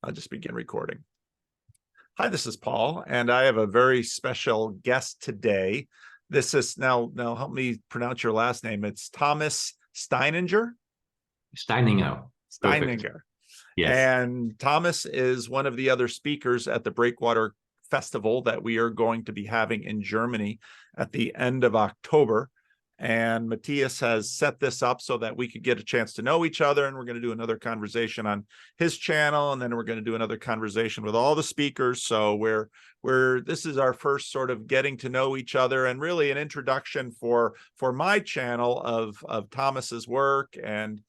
I'll just begin recording. Hi, this is Paul, and I have a very special guest today. This is now help me pronounce your last name. It's Thomas Steininger. Steininger. Steininger. Yes. And Thomas is one of the other speakers at the Breakwater Festival that we are going to be having in Germany at the end of October. And Matthias has set this up so that we could get a chance to know each other. And we're going to do another conversation on his channel. And then we're going to do another conversation with all the speakers. So this is our first sort of getting to know each other and really an introduction for my channel of Thomas's work and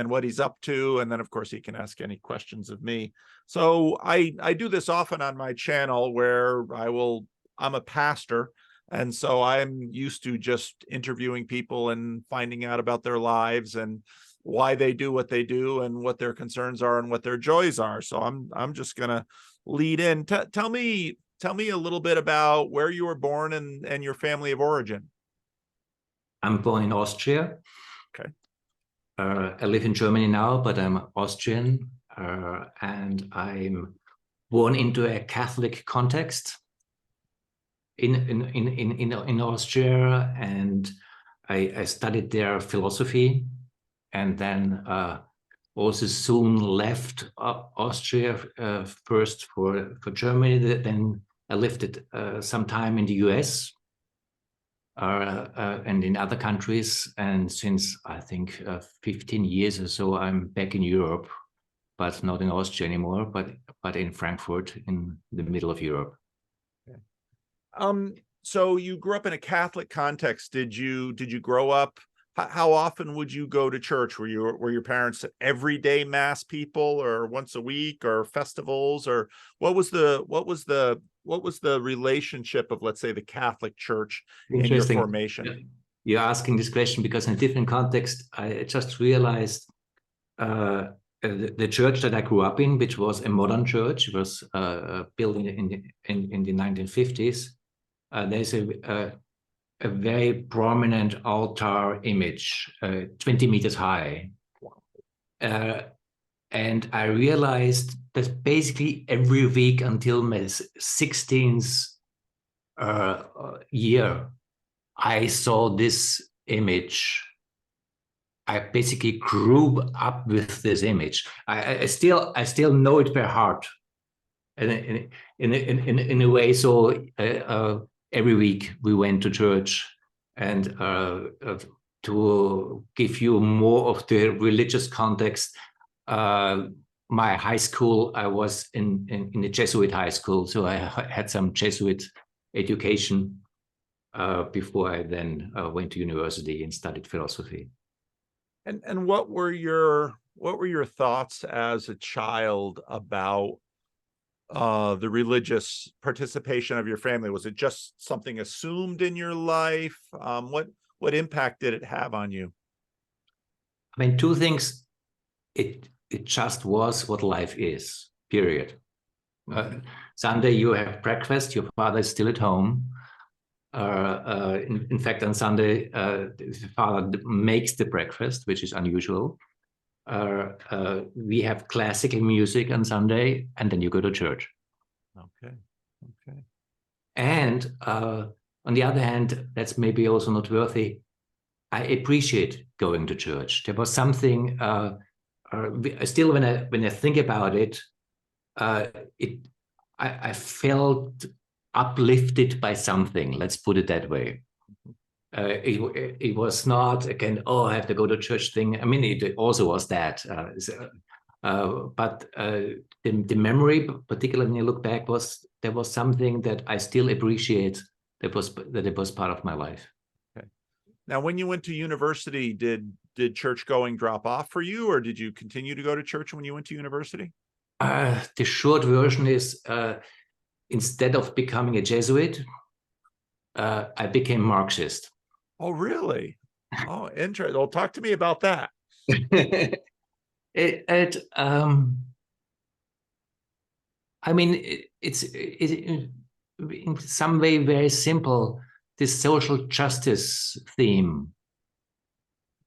what he's up to. And then, of course, he can ask any questions of me. So I do this often on my channel where I'm a pastor. And so I'm used to just interviewing people and finding out about their lives and why they do what they do and what their concerns are and what their joys are. So I'm just going to lead in. Tell me a little bit about where you were born and your family of origin. I'm born in Austria. Okay. I live in Germany now, but I'm Austrian, and I'm born into a Catholic context in Austria, and I studied there philosophy, and then also soon left Austria first for Germany. Then I lived some time in the US and in other countries, and since I think 15 years or so, I'm back in Europe, but not in Austria anymore, but in Frankfurt, in the middle of Europe. So you grew up in a Catholic context. Did you grow up? How often would you go to church? Were your parents everyday mass people, or once a week, or festivals, or what was the relationship of, let's say, the Catholic Church in your formation? You're asking this question because in a different context, I just realized the church that I grew up in, which was a modern church, was built in the 1950s. There's a very prominent altar image, 20 meters high. And I realized that basically every week until my 16th year, I saw this image. I basically grew up with this image. I still know it by heart, in a way. So every week we went to church, and to give you more of the religious context, my high school, I was in the Jesuit high school, so I had some Jesuit education before I then went to university and studied philosophy. And what were your thoughts as a child about the religious participation of your family? Was it just something assumed in your life? What impact did it have on you? I mean, two things. It just was what life is, period. Sunday you have breakfast, your father is still at home. In fact, on Sunday, the father makes the breakfast, which is unusual. We have classical music on Sunday, and then you go to church. Okay. And on the other hand, that's maybe also not worthy. I appreciate going to church. There was something. Still, when I think about it, I felt uplifted by something. Let's put it that way. It was not again, I have to go to church thing. I mean, it also was that. But the memory, particularly when you look back, there was something that I still appreciate. That it was part of my life. Okay. Now, when you went to university, did church going drop off for you, or did you continue to go to church when you went to university? The short version is, instead of becoming a Jesuit, I became Marxist. Oh, really? Oh, interesting. Well, talk to me about that. I mean, it's in some way very simple. This social justice theme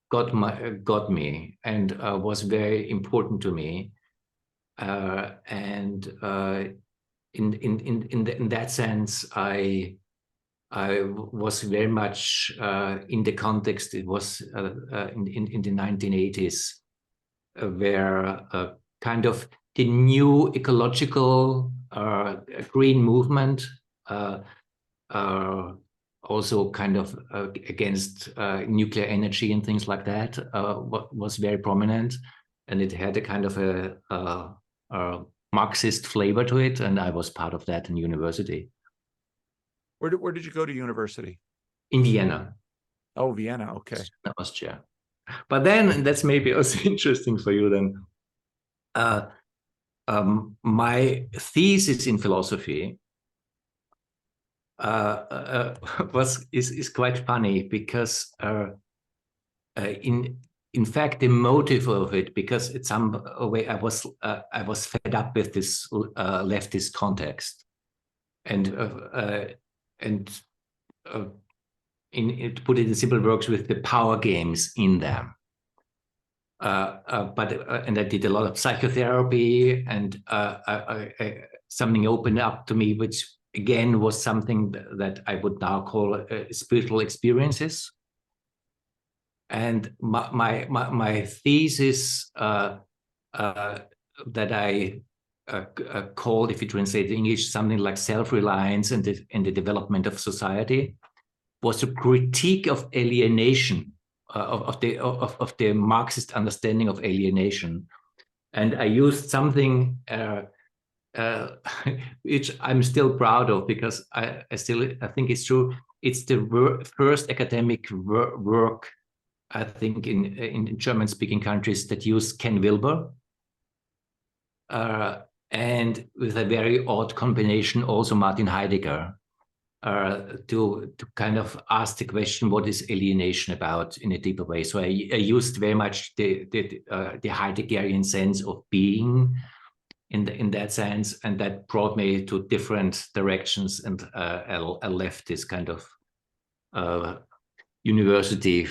got me and was very important to me. In that sense, I was very much in the context. It was in the 1980s, where kind of the new ecological green movement, also kind of against nuclear energy and things like that, was very prominent, and it had a kind of a Marxist flavor to it, and I was part of that in university. Where did you go to university? In Vienna. Oh, Vienna. Okay. Austria. But then, and that's maybe also interesting for you then, my thesis in philosophy is quite funny, because in fact the motive of it, because in some way I was fed up with this leftist context, and to put it in simple words, with the power games in them. And I did a lot of psychotherapy, and something opened up to me, which again was something that I would now call spiritual experiences. And my thesis that I called, if you translate English, something like self-reliance and the development of society, was a critique of alienation, of the Marxist understanding of alienation. And I used something which I'm still proud of, because I think it's true. It's the first academic work, I think, in German-speaking countries that use Ken Wilber, and with a very odd combination also Martin Heidegger, to kind of ask the question, what is alienation about, in a deeper way. So I used very much the Heideggerian sense of being in that sense, and that brought me to different directions, and I left this kind of university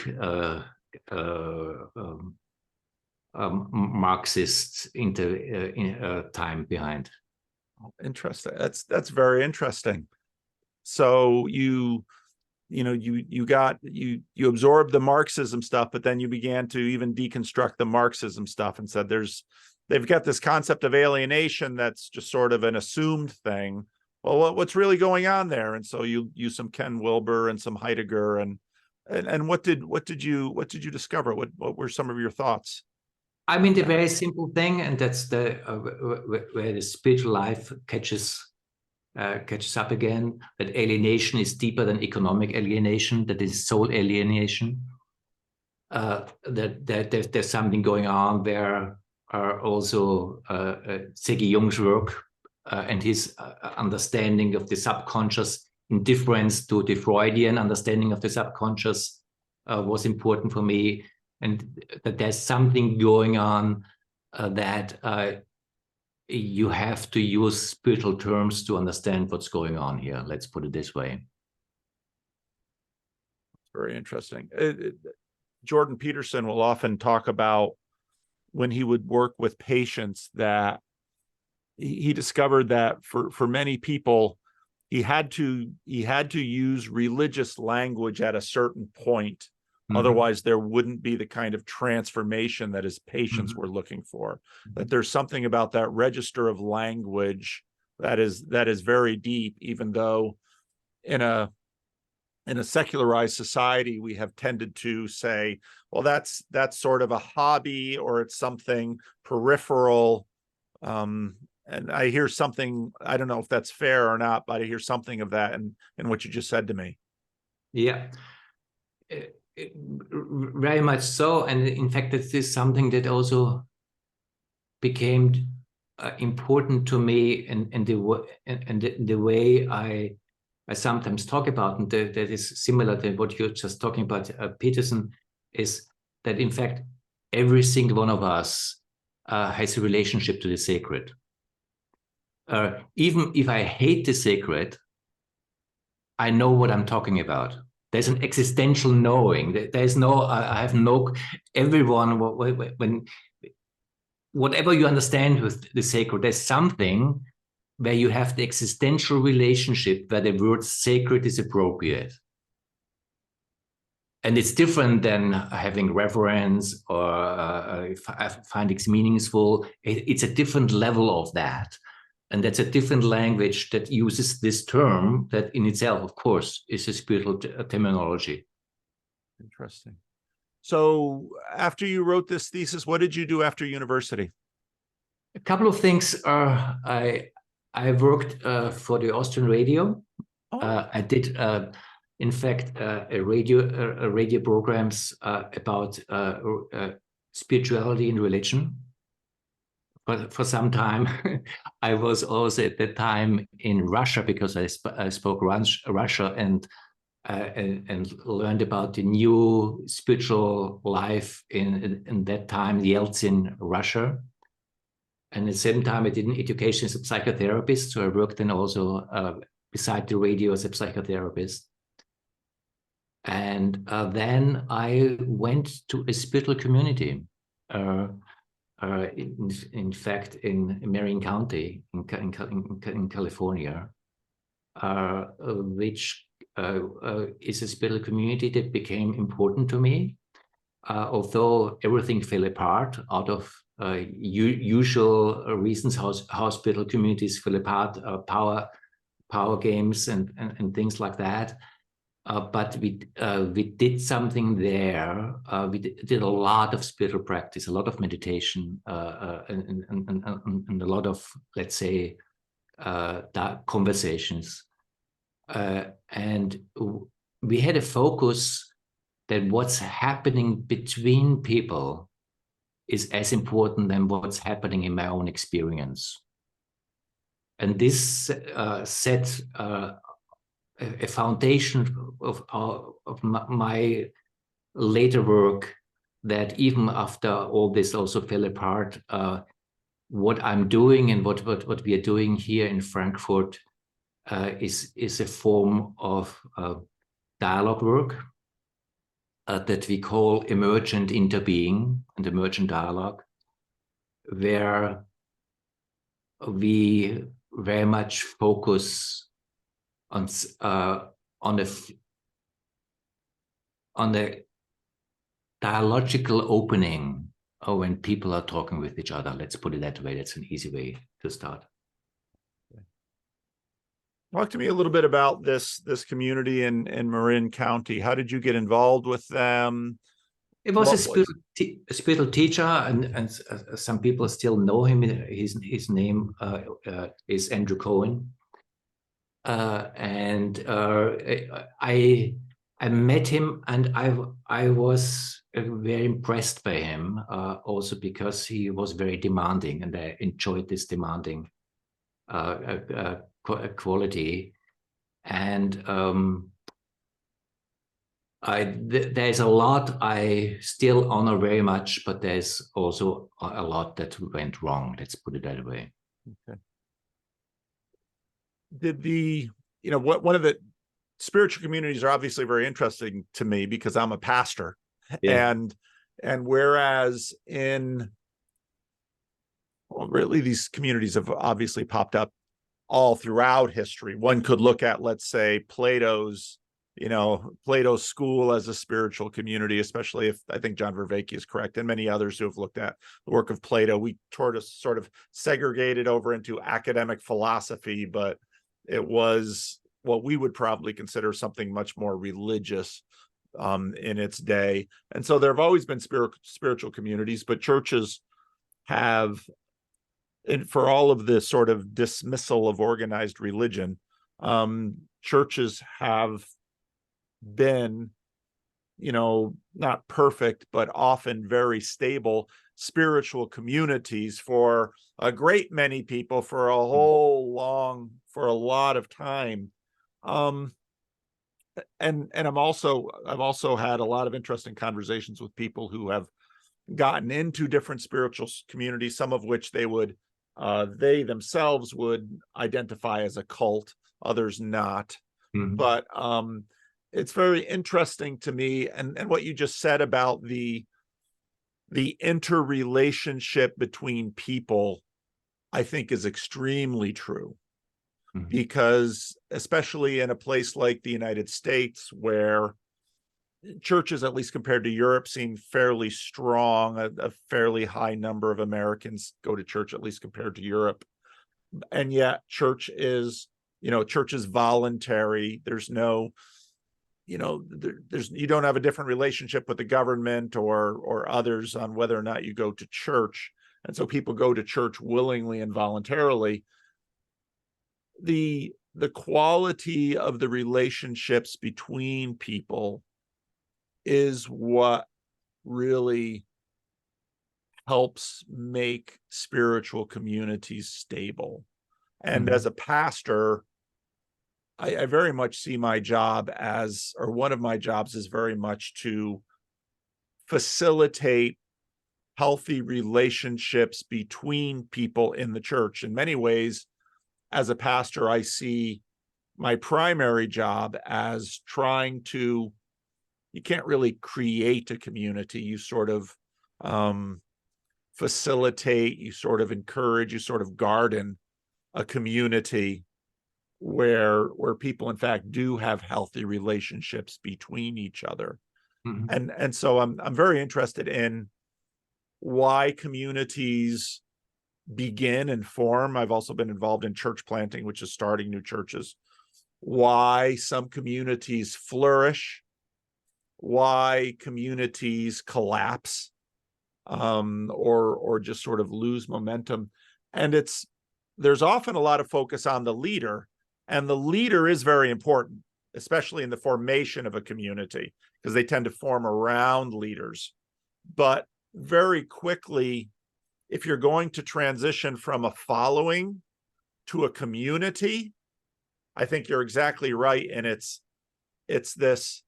Marxist time behind. Interesting. That's very interesting. So you absorbed the Marxism stuff, but then you began to even deconstruct the Marxism stuff and said they've got this concept of alienation that's just sort of an assumed thing. Well, what's really going on there? And so you use some Ken Wilber and some Heidegger, and what did you discover? What were some of your thoughts? I mean, the very simple thing, and that's the where the spiritual life catches up again, that alienation is deeper than economic alienation, that is soul alienation, that there's something going on there. Also Ziggy Jung's work and his understanding of the subconscious, in difference to the Freudian understanding of the subconscious, was important for me, and that there's something going on that you have to use spiritual terms to understand what's going on here. Let's put it this way. Very interesting. Jordan Peterson will often talk about when he would work with patients that he discovered that for many people, he had to use religious language at a certain point. Otherwise, there wouldn't be the kind of transformation that his patients were looking for. That there's something about that register of language that is very deep, even though in a secularized society, we have tended to say, well, that's sort of a hobby, or it's something peripheral. And I hear something, I don't know if that's fair or not, but I hear something of that in what you just said to me. Yeah. Very much so, and in fact, this is something that also became important to me, and the way I sometimes talk about, and that is similar to what you're just talking about, Peterson, is that in fact every single one of us has a relationship to the sacred. Even if I hate the sacred, I know what I'm talking about. There's an existential knowing. There's no, I have no, everyone, when whatever you understand with the sacred, there's something where you have the existential relationship where the word sacred is appropriate. And it's different than having reverence or finding it meaningful. It's a different level of that. And that's a different language that uses this term that in itself, of course, is a spiritual terminology. Interesting. So after you wrote this thesis, what did you do after university? A couple of things. I worked for the Austrian radio. Oh. I did, in fact, a radio programs about spirituality and religion. But for some time, I was also at that time in Russia because I spoke Russia and learned about the new spiritual life in that time, Yeltsin, Russia. And at the same time, I did an education as a psychotherapist. So I worked then also beside the radio as a psychotherapist. And then I went to a spiritual community, in fact, in Marin County in California, which is a spiritual community that became important to me, although everything fell apart out of usual reasons how spiritual communities fell apart, power games and things like that. But we did something there. We did a lot of spiritual practice, a lot of meditation, and a lot of, let's say, conversations. And we had a focus that what's happening between people is as important than what's happening in my own experience. And this set a foundation of my later work, that even after all this also fell apart, what I'm doing and what we are doing here in Frankfurt is a form of dialogue work that we call emergent interbeing and emergent dialogue, where we very much focus on the dialogical opening when people are talking with each other. Let's put it that way. That's an easy way to start. Talk to me a little bit about this community in Marin County. How did you get involved with them? It was a spiritual teacher, and some people still know him. His name is Andrew Cohen. And I met him, and I was very impressed by him, also because he was very demanding, and I enjoyed this demanding quality. And there's a lot I still honor very much, but there's also a lot that went wrong. Let's put it that way. Okay. One of the spiritual communities are obviously very interesting to me because I'm a pastor. Yeah. And whereas really these communities have obviously popped up all throughout history. One could look at, let's say, Plato's school as a spiritual community, especially if I think John Vervaeke is correct, and many others who have looked at the work of Plato. We sort of segregated over into academic philosophy, but it was what we would probably consider something much more religious in its day. And so there have always been spiritual communities, but churches have, and for all of this sort of dismissal of organized religion, churches have been, not perfect, but often very stable spiritual communities for a great many people for a lot of time. And I've also had a lot of interesting conversations with people who have gotten into different spiritual communities, some of which they themselves would identify as a cult, others not. Mm-hmm. But it's very interesting to me, and what you just said about the the interrelationship between people, I think, is extremely true. Mhm. Because especially in a place like the United States, where churches, at least compared to Europe, seem fairly strong, a fairly high number of Americans go to church, at least compared to Europe. And yet church is, church is voluntary. There's no, you don't have a different relationship with the government or others on whether or not you go to church. And so people go to church willingly and voluntarily. The quality of the relationships between people is what really helps make spiritual communities stable. And as a pastor, I very much see my job as, or one of my jobs is very much to facilitate healthy relationships between people in the church. In many ways, as a pastor, I see my primary job as trying to, you can't really create a community. You sort of facilitate, you sort of encourage, you sort of garden a community where people in fact do have healthy relationships between each other. And so I'm very interested in why communities begin and form. I've also been involved in church planting, which is starting new churches. Why some communities flourish, why communities collapse, or just sort of lose momentum. And there's often a lot of focus on the leader, and the leader is very important, especially in the formation of a community, because they tend to form around leaders. But very quickly, if you're going to transition from a following to a community, I think you're exactly right. And it's this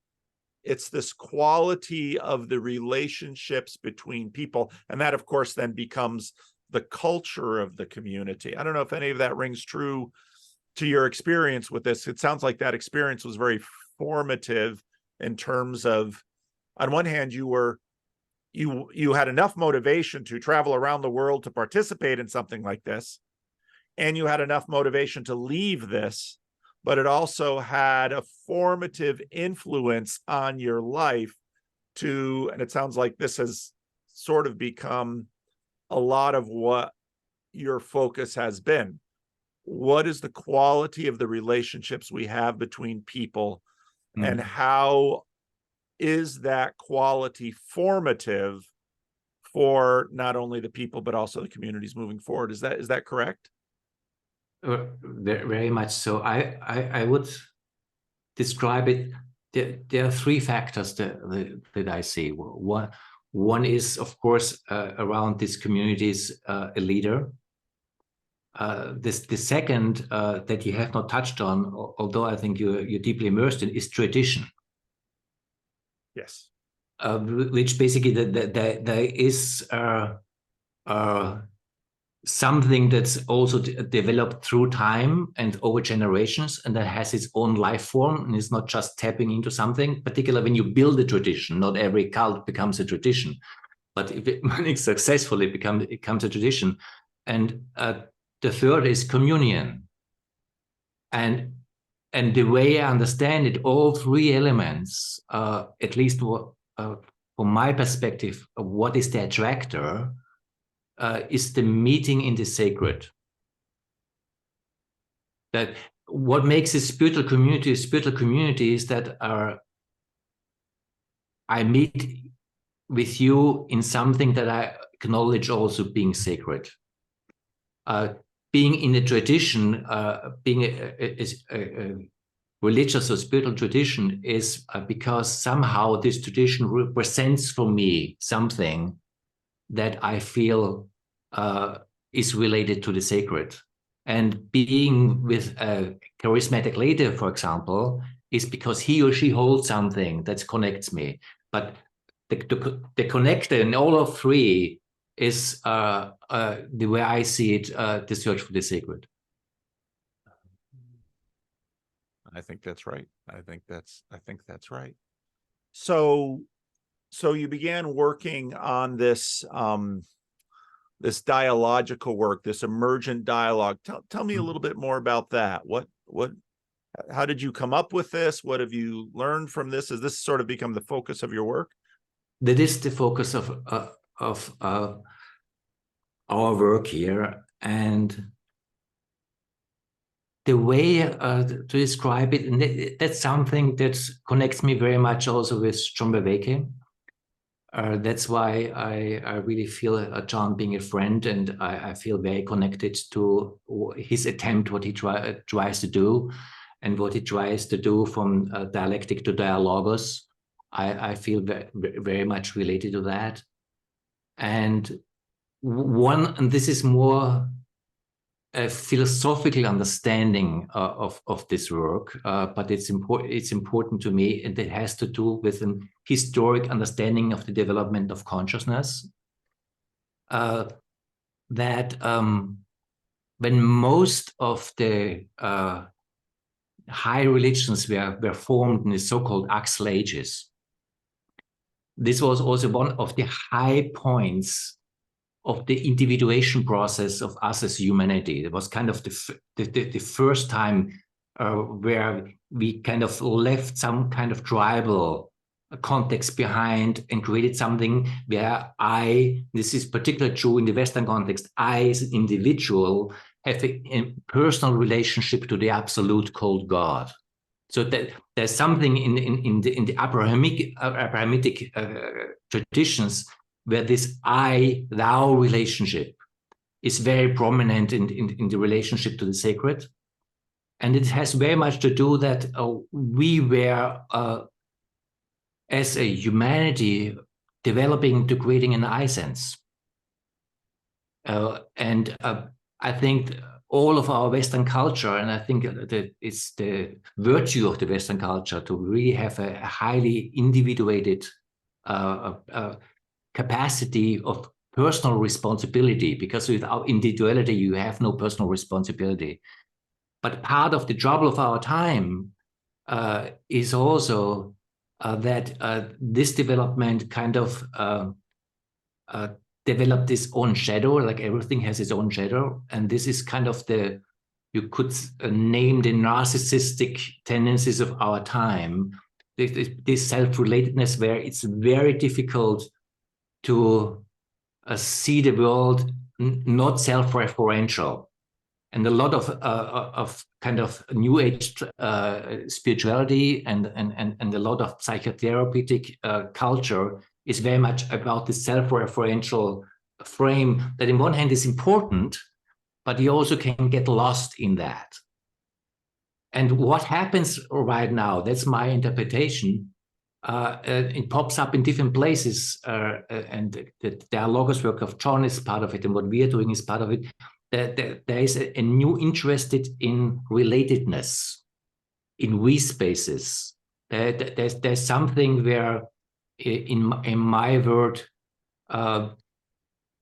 quality of the relationships between people. And that, of course, then becomes the culture of the community. I don't know if any of that rings true to your experience with this. It sounds like that experience was very formative in terms of, on one hand, you had enough motivation to travel around the world to participate in something like this, and you had enough motivation to leave this, but it also had a formative influence on your life and it sounds like this has sort of become a lot of what your focus has been. What is the quality of the relationships we have between people, and how is that quality formative for not only the people but also the communities moving forward? Is that correct? Very much so. I would describe it. There are three factors that I see. One is, of course, around these communities, a leader. The second that you have not touched on, although I think you're deeply immersed in, is tradition. Yes. Which basically there is something that's also developed through time and over generations, and that has its own life form, and it's not just tapping into something. Particularly when you build a tradition, not every cult becomes a tradition, but when it successfully becomes a tradition. And the third is communion. And the way I understand it, all three elements, at least from my perspective, what is the attractor is the meeting in the sacred. That what makes a spiritual community is that I meet with you in something that I acknowledge also being sacred. Being in a tradition, being a religious or spiritual tradition is because somehow this tradition represents for me something that I feel is related to the sacred. And being with a charismatic leader, for example, is because he or she holds something that connects me. But the connector in all of three is the way I see it, the search for the sacred. I think that's right. I think that's right. So So you began working on this this dialogical work, this emergent dialogue. Tell me a little bit more about that. How did you come up with this? What have you learned from this? Has this sort of become the focus of your work? That is the focus of our work here, and the way to describe it, and that's something that connects me very much also with John Vervaeke. That's why I really feel John being a friend, and I feel very connected to his attempt, what he tries to do, and what he tries to do from dialectic to dialogos. I feel very much related to that. And this is more a philosophical understanding of this work, but it's important to me, and it has to do with an historic understanding of the development of consciousness. That when most of the high religions were formed in the so-called Axle Ages, this was also one of the high points of the individuation process of us as humanity. It was kind of the first time where we kind of left some kind of tribal context behind and created something where this is particularly true in the Western context, I as an individual have a personal relationship to the absolute called God. So that there's something in the Abrahamic traditions where this I-thou relationship is very prominent in the relationship to the sacred. And it has very much to do that we were, as a humanity, developing to creating an I sense. And I think all of our Western culture, and I think that it's the virtue of the Western culture to really have a highly individuated capacity of personal responsibility, because without individuality, you have no personal responsibility. But part of the trouble of our time is also that this development kind of developed its own shadow, like everything has its own shadow. And this is kind of you could name the narcissistic tendencies of our time, this self-relatedness where it's very difficult to see the world not self-referential. And a lot of kind of new age spirituality and a lot of psychotherapeutic culture is very much about the self-referential frame that in one hand is important, but you also can get lost in that. And what happens right now, that's my interpretation, it pops up in different places, and the dialogos work of John is part of it, and what we are doing is part of it. There is a new interest in relatedness, in we spaces. There's something where, in my word,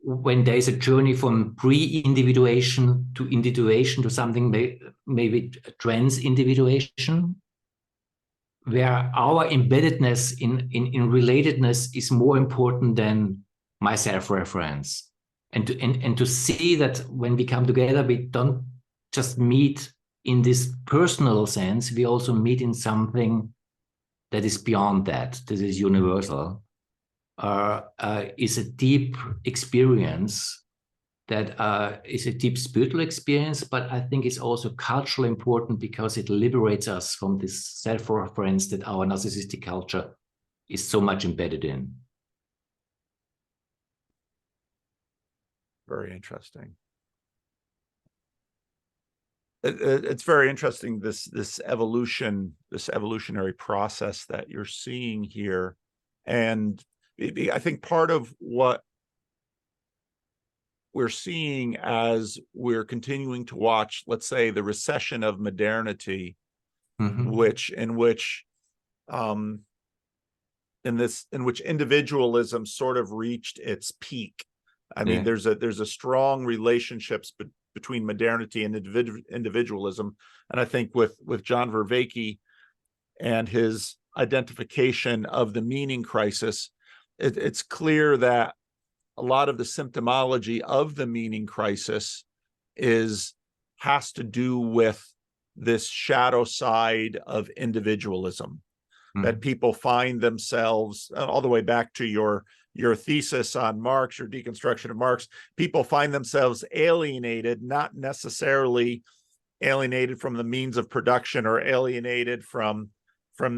when there's a journey from pre-individuation to individuation to something maybe trans-individuation, where our embeddedness in relatedness is more important than my self-reference. And to see that when we come together, we don't just meet in this personal sense, we also meet in something that is beyond that is universal, is a deep experience that is a deep spiritual experience, but I think it's also culturally important because it liberates us from this self-reference that our narcissistic culture is so much embedded in. Very interesting. It's very interesting, this evolutionary process that you're seeing here. And I think part of what we're seeing as we're continuing to watch, let's say, the recession of modernity, in which individualism sort of reached its peak. I mean, there's a strong relationships between modernity and individualism, and I think with John Vervaeke and his identification of the meaning crisis, it's clear that a lot of the symptomology of the meaning crisis has to do with this shadow side of individualism, that people find themselves, all the way back to your thesis on Marx, your deconstruction of Marx, people find themselves alienated, not necessarily alienated from the means of production or alienated from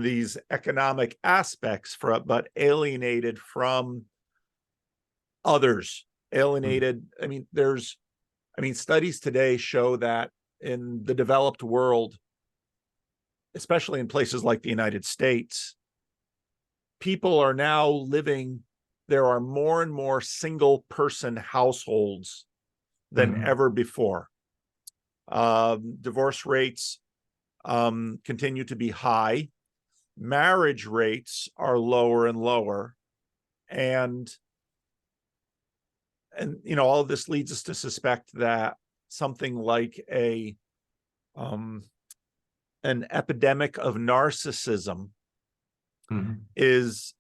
these economic aspects, but alienated from others, alienated. I mean, studies today show that in the developed world, especially in places like the United States, people are now living, there are more and more single person households than ever before. Divorce rates continue to be high. Marriage rates are lower and lower. And all of this leads us to suspect that something like an epidemic of narcissism is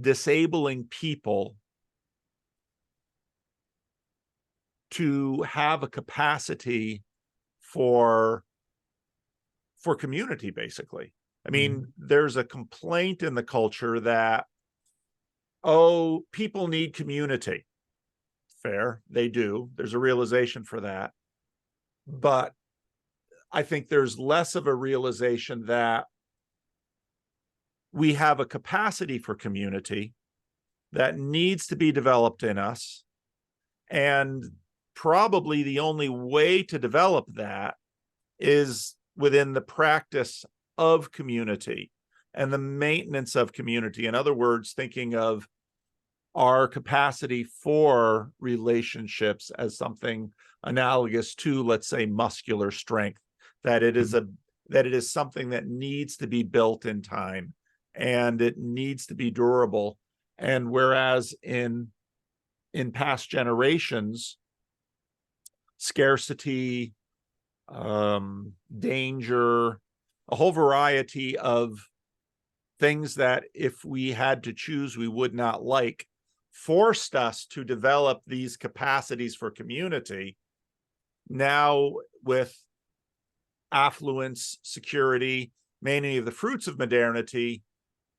disabling people to have a capacity for community, basically. I mean, there's a complaint in the culture that, oh, people need community. Fair, they do. There's a realization for that. But I think there's less of a realization that we have a capacity for community that needs to be developed in us. And probably the only way to develop that is within the practice of community and the maintenance of community. In other words, thinking of our capacity for relationships as something analogous to, let's say, muscular strength, that it is something that needs to be built in time and it needs to be durable. And whereas in past generations, scarcity, danger, a whole variety of things that if we had to choose we would not like, forced us to develop these capacities for community. Now, with affluence, security, many of the fruits of modernity,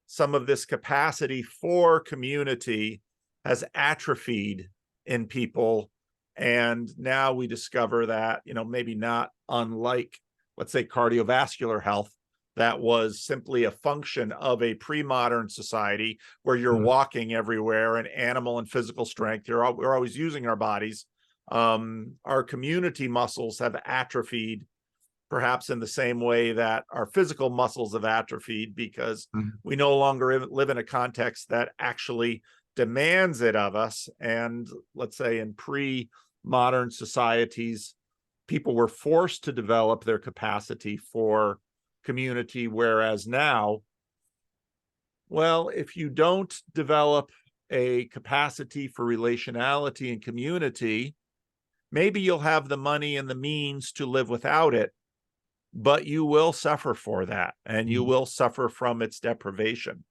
some of this capacity for community has atrophied in people. And now we discover that, maybe not unlike, let's say, cardiovascular health, that was simply a function of a pre-modern society where you're walking everywhere and animal and physical strength. We're always using our bodies. Our community muscles have atrophied, perhaps in the same way that our physical muscles have atrophied, because we no longer live in a context that actually demands it of us. And let's say in pre-modern societies, people were forced to develop their capacity for community, whereas now, well, if you don't develop a capacity for relationality and community, maybe you'll have the money and the means to live without it, but you will suffer for that, and you will suffer from its deprivation.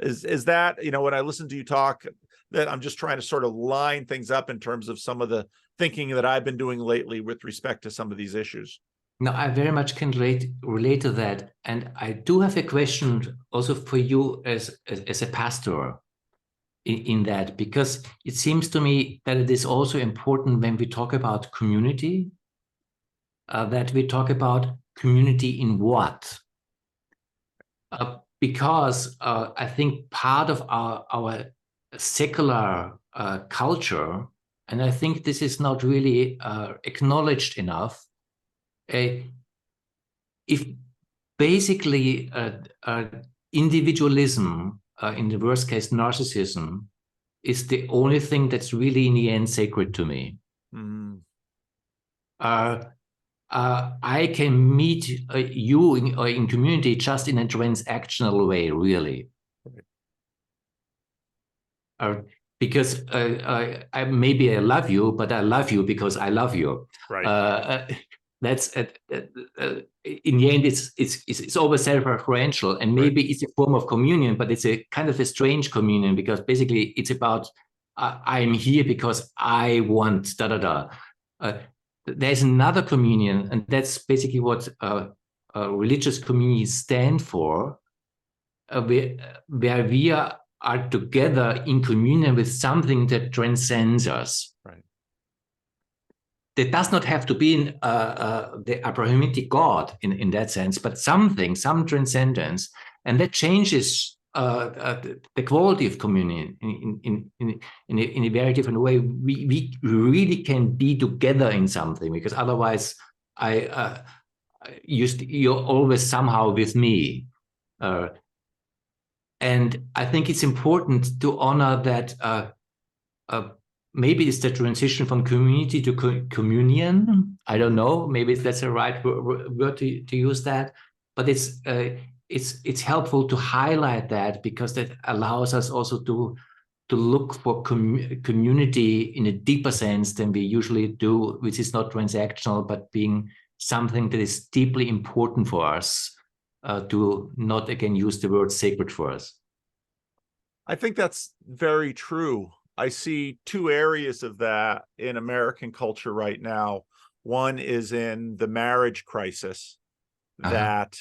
Is that, when I listen to you talk, that I'm just trying to sort of line things up in terms of some of the thinking that I've been doing lately with respect to some of these issues? No, I very much can relate to that. And I do have a question also for you as a pastor in that, because it seems to me that it is also important when we talk about community, that we talk about community in what? Because I think part of our secular culture, and I think this is not really acknowledged enough, if basically individualism, in the worst case narcissism, is the only thing that's really in the end sacred to me. I can meet you in community just in a transactional way, really. Because maybe I love you, but I love you because I love you. Right. that's in the end, it's always self-referential, and maybe it's a form of communion, but it's a kind of a strange communion, because basically it's about I'm here because I want da da da. There's another communion, and that's basically what religious communities stand for, where we are together in communion with something that transcends us. Right. That does not have to be the Abrahamic God in that sense, but some transcendence, and that changes the quality of communion in a very different way. We really can be together in something, because otherwise, you're always somehow with me. And I think it's important to honor that. Maybe it's the transition from community to communion. I don't know. Maybe that's the right word to use that. But it's helpful to highlight that, because that allows us also to look for community in a deeper sense than we usually do, which is not transactional, but being something that is deeply important for us, to not again use the word sacred for us. I think that's very true. I see two areas of that in American culture right now. One is in the marriage crisis, that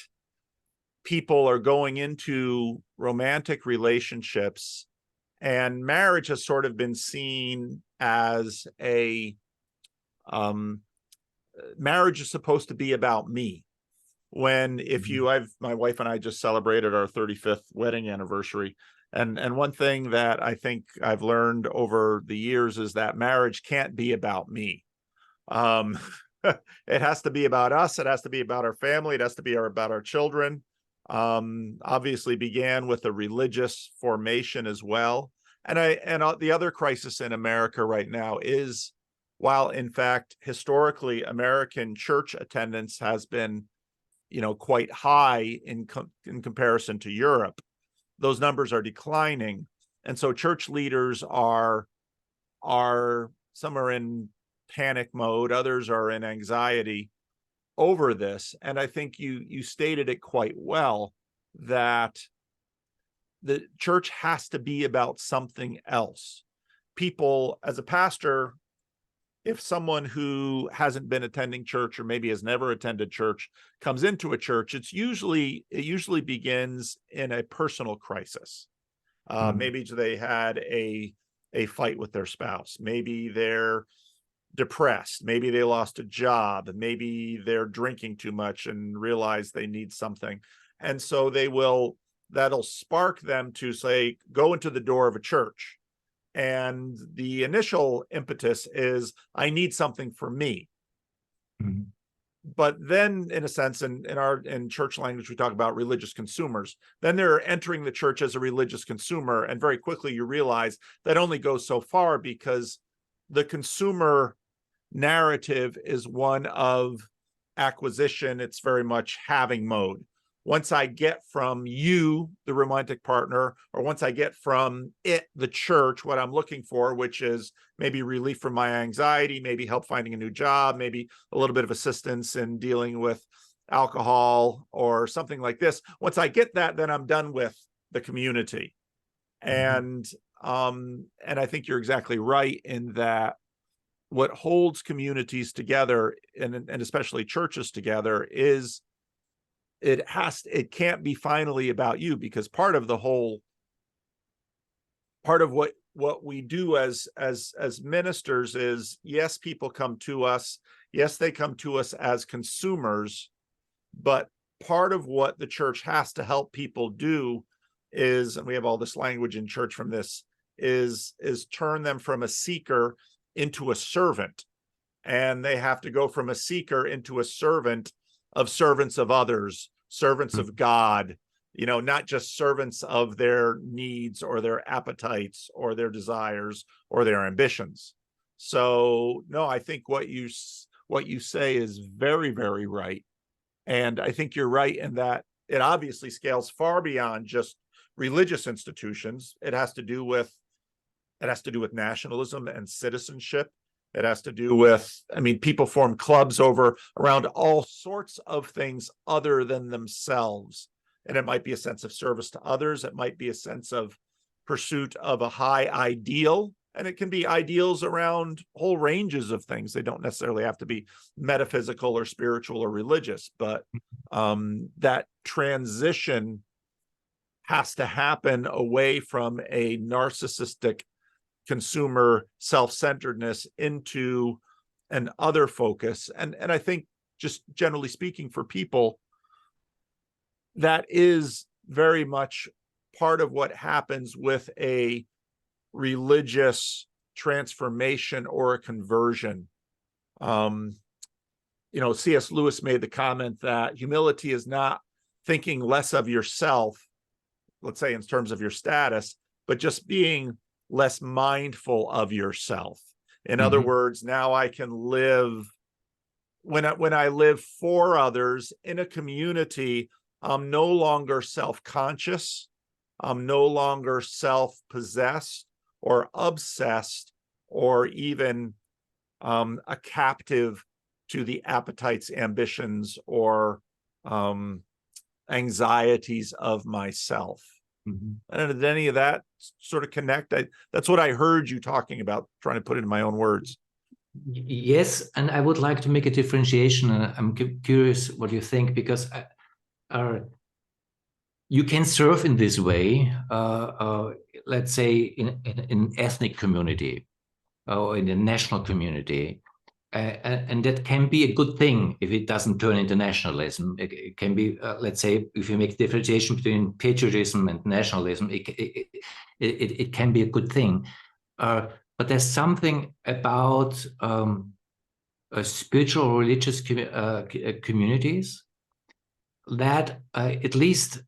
people are going into romantic relationships, and marriage has sort of been seen as marriage is supposed to be about me. When my wife and I just celebrated our 35th wedding anniversary. And one thing that I think I've learned over the years is that marriage can't be about me. It has to be about us. It has to be about our family. It has to be about our children. Obviously began with a religious formation as well. And the other crisis in America right now is, while in fact historically American church attendance has been, quite high in comparison to Europe, those numbers are declining. And so church leaders are some are in panic mode, others are in anxiety over this. And I think you stated it quite well, that the church has to be about something else. People, as a pastor, if someone who hasn't been attending church, or maybe has never attended church, comes into a church, it usually begins in a personal crisis. Maybe they had a fight with their spouse. Maybe they're depressed. Maybe they lost a job. Maybe they're drinking too much and realize they need something. And so that'll spark them to say, go into the door of a church. And the initial impetus is, I need something for me. Mm-hmm. But then, in a sense, in church language, we talk about religious consumers. Then they're entering the church as a religious consumer, and very quickly you realize that only goes so far, because the consumer narrative is one of acquisition. It's very much having mode. Once I get from you, the romantic partner, or once I get from it, the church, what I'm looking for, which is maybe relief from my anxiety, maybe help finding a new job, maybe a little bit of assistance in dealing with alcohol or something like this. Once I get that, then I'm done with the community. And I think you're exactly right in that what holds communities together, and especially churches together, is it can't be finally about you, because part of what we do as ministers is, yes, people come to us. Yes, they come to us as consumers, but part of what the church has to help people do is, and we have all this language in church from this, is turn them from a seeker into a servant. And they have to go from a seeker into a servant of servants of others, servants of God, not just servants of their needs or their appetites or their desires or their ambitions. So no, I think what you say is very, very right. And I think you're right in that it obviously scales far beyond just religious institutions. It has to do with nationalism and citizenship. It has to do with, I mean, people form clubs around all sorts of things other than themselves. And it might be a sense of service to others. It might be a sense of pursuit of a high ideal. And it can be ideals around whole ranges of things. They don't necessarily have to be metaphysical or spiritual or religious, but that transition has to happen away from a narcissistic consumer self-centeredness into an other focus. And I think, just generally speaking, for people, that is very much part of what happens with a religious transformation or a conversion. C.S. Lewis made the comment that humility is not thinking less of yourself, let's say in terms of your status, but just being less mindful of yourself. In other words, now I can live, when I live for others in a community, I'm no longer self-conscious, I'm no longer self-possessed or obsessed or even a captive to the appetites, ambitions, or anxieties of myself. And did any of that sort of connect? That's what I heard you talking about, trying to put it in my own words. Yes, and I would like to make a differentiation. I'm curious what you think, because you can serve in this way, let's say in an ethnic community or in a national community. And that can be a good thing if it doesn't turn into nationalism. It can be, let's say, if you make differentiation between patriotism and nationalism, it can be a good thing. But there's something about spiritual or religious communities that, at least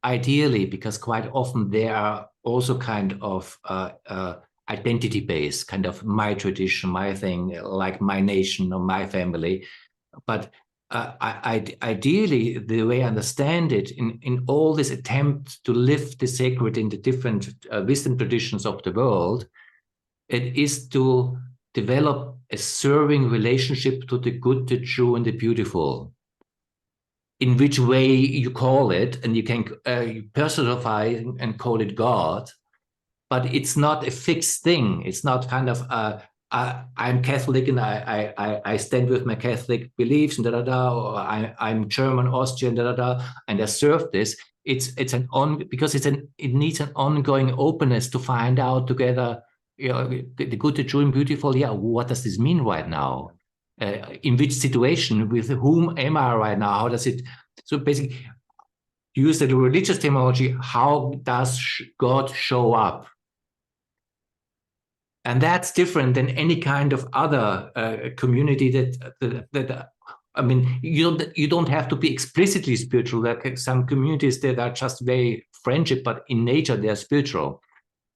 ideally, because quite often they are also kind of identity-based, kind of my tradition, my thing, like my nation or my family. But ideally, the way I understand it, in all this attempt to live the sacred in the different wisdom traditions of the world, it is to develop a serving relationship to the good, the true, and the beautiful. In which way you call it, and you can personify and call it God, but it's not a fixed thing. It's not kind of I'm Catholic and I stand with my Catholic beliefs and or I'm German, Austrian, and I serve this. Because it needs an ongoing openness to find out together, the good, the true, and beautiful. Yeah, what does this mean right now? In which situation, with whom am I right now? How does it? So basically, use the religious terminology. How does God show up? And that's different than any kind of other community that I mean, you don't have to be explicitly spiritual. Like some communities that are just very friendship, but in nature they're spiritual.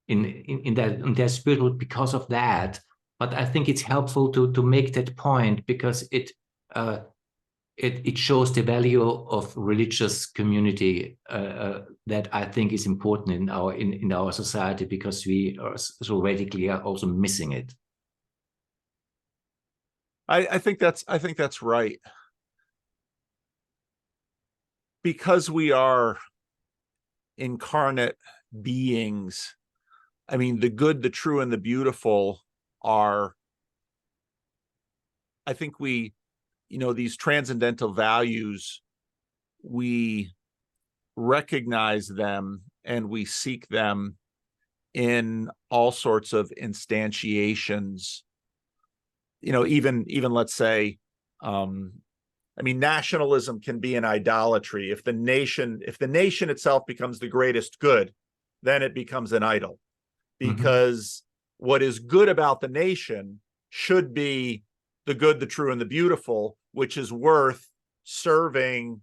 In they're spiritual because of that. But I think it's helpful to make that point, because it shows the value of religious community that I think is important in our society, because we are so radically are also missing it. I think that's right. Because we are incarnate beings, I mean, the good, the true, and the beautiful are, I think these transcendental values, we recognize them and we seek them in all sorts of instantiations. Even let's say, nationalism can be an idolatry. If the nation itself becomes the greatest good, then it becomes an idol, because what is good about the nation should be the good, the true, and the beautiful, which is worth serving,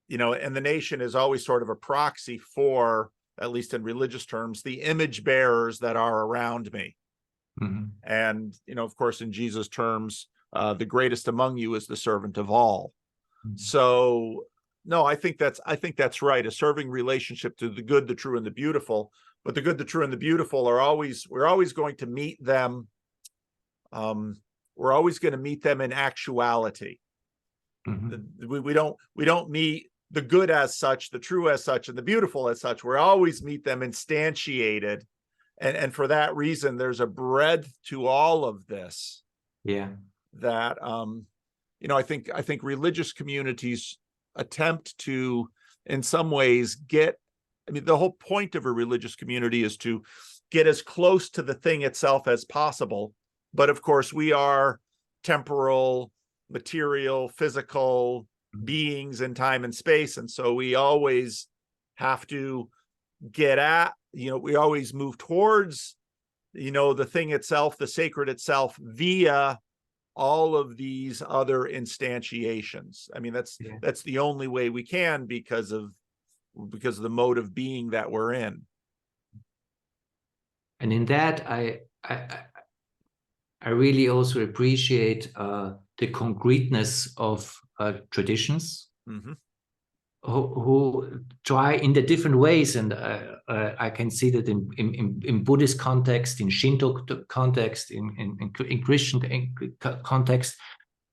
and the nation is always sort of a proxy for, at least in religious terms, the image bearers that are around me. And, of course, in Jesus' terms, the greatest among you is the servant of all. So, no, I think that's right. A serving relationship to the good, the true, and the beautiful. But the good, the true, and the beautiful we're always going to meet them we're always going to meet them in actuality. We don't meet the good as such, the true as such, and the beautiful as such. We always meet them instantiated, and for that reason, there's a breadth to all of this. Yeah. That I think religious communities attempt to, in some ways, the whole point of a religious community is to get as close to the thing itself as possible. But of course, we are temporal, material, physical beings in time and space. And so we always have to we always move towards, the thing itself, the sacred itself, via all of these other instantiations. I mean, that's the only way we can, because of the mode of being that we're in. And in that, I really also appreciate the concreteness of traditions, who try in the different ways, and I can see that in Buddhist context, in Shinto context, in Christian context,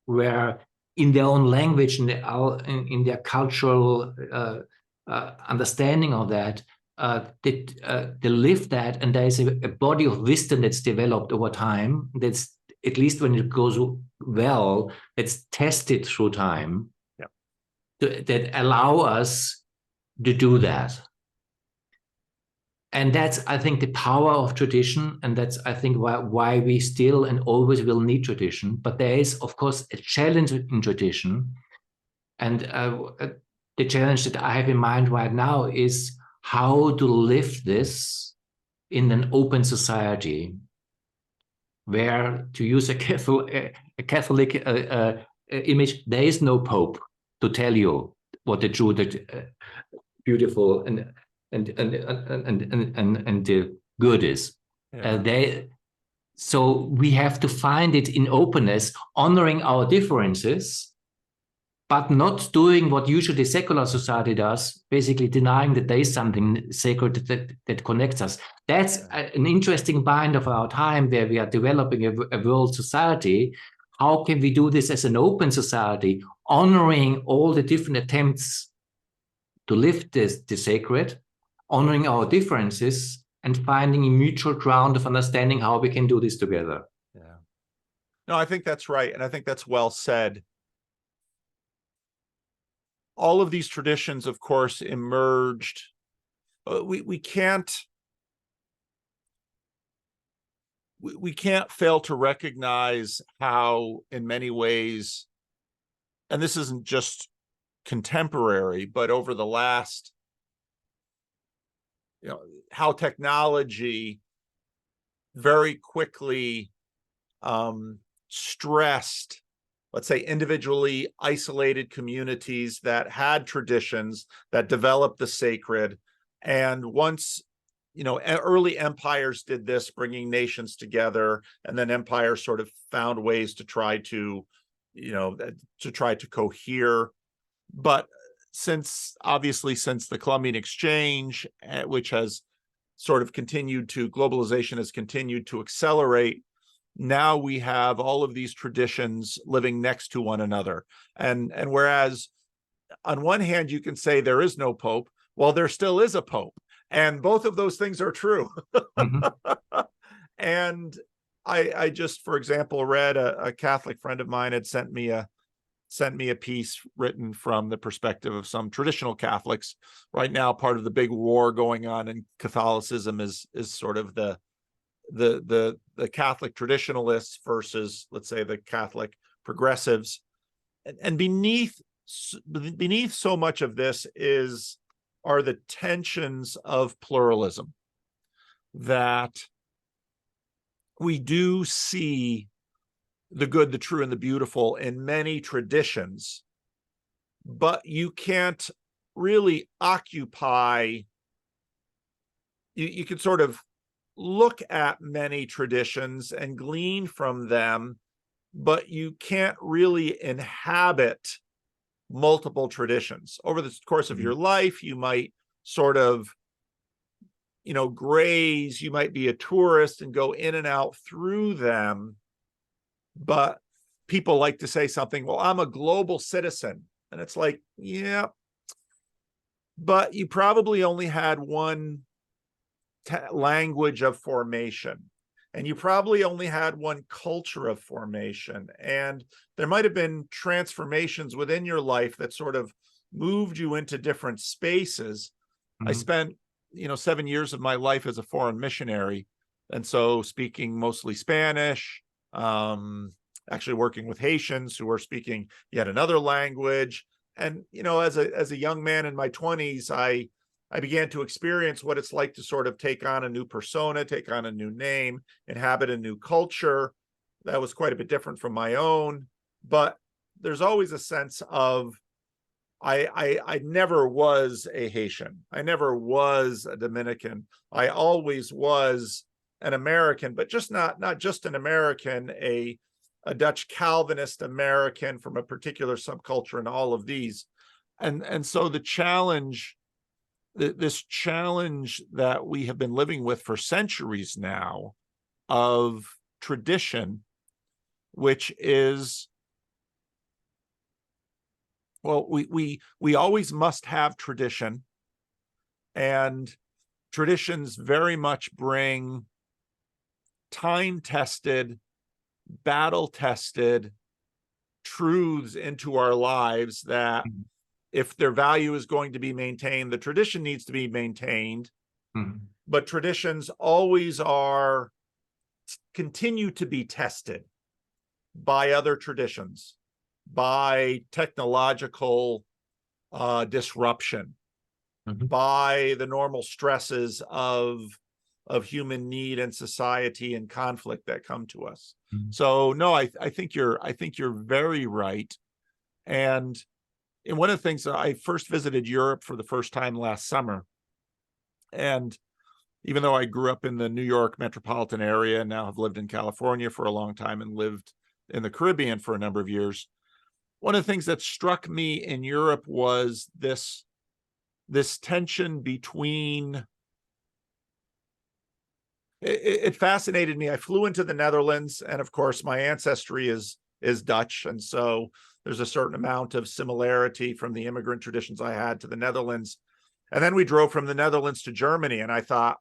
where in their own language, in their cultural understanding of that, they live that, and there is a body of wisdom that's developed over time, that's, at least when it goes well, it's tested through time, that allow us to do that. And that's, I think, the power of tradition, and that's, I think, why we still and always will need tradition. But there is, of course, a challenge in tradition, and the challenge that I have in mind right now is how to live this in an open society, where, to use a Catholic image, there is no Pope to tell you what the true, beautiful and the good is. So we have to find it in openness, honoring our differences, but not doing what usually secular society does, basically denying that there is something sacred that connects us. That's an interesting bind of our time, where we are developing a world society. How can we do this as an open society, honoring all the different attempts to live the sacred, honoring our differences, and finding a mutual ground of understanding how we can do this together? Yeah. No, I think that's right. And I think that's well said. All of these traditions, of course, emerged. We can't fail to recognize how, in many ways, and this isn't just contemporary, but over the last, how technology very quickly stressed, let's say, individually isolated communities that had traditions that developed the sacred. And once, early empires did this, bringing nations together, and then empires sort of found ways to try to cohere. But since the Columbian Exchange, which has sort of globalization has continued to accelerate, now we have all of these traditions living next to one another. And whereas on one hand, you can say there is no Pope, well, there still is a Pope. And both of those things are true. And I just, for example, read a Catholic friend of mine had sent me a piece written from the perspective of some traditional Catholics. Right now, part of the big war going on in Catholicism is sort of the Catholic traditionalists versus, let's say, the Catholic progressives. And beneath so much of this are the tensions of pluralism, that we do see the good, the true, and the beautiful in many traditions, but you can't really occupy, you can sort of look at many traditions and glean from them, but you can't really inhabit multiple traditions. Over the course of your life, you might sort of, graze, you might be a tourist and go in and out through them, But people like to say something, well, I'm a global citizen. And it's like, yeah, but you probably only had one language of formation, and you probably only had one culture of formation. And there might have been transformations within your life that sort of moved you into different spaces. I spent, 7 years of my life as a foreign missionary. And so speaking mostly Spanish, actually working with Haitians who are speaking yet another language. And, as a young man in my 20s, I began to experience what it's like to sort of take on a new persona, take on a new name, inhabit a new culture. That was quite a bit different from my own. But there's always a sense of, I never was a Haitian. I never was a Dominican. I always was an American, but just not just an American, a Dutch Calvinist American from a particular subculture, and all of these. And so the challenge, this challenge that we have been living with for centuries now of tradition, which is, well, we always must have tradition, and traditions very much bring time-tested, battle-tested truths into our lives that if their value is going to be maintained, the tradition needs to be maintained. But traditions always continue to be tested by other traditions, by technological disruption, by the normal stresses of human need and society and conflict that come to us. So no, I think you're very right. And one of the things, I first visited Europe for the first time last summer. And even though I grew up in the New York metropolitan area and now have lived in California for a long time and lived in the Caribbean for a number of years, one of the things that struck me in Europe was this tension between, it fascinated me. I flew into the Netherlands, and of course my ancestry is Dutch, and so there's a certain amount of similarity from the immigrant traditions I had to the Netherlands. And then we drove from the Netherlands to Germany, and I thought,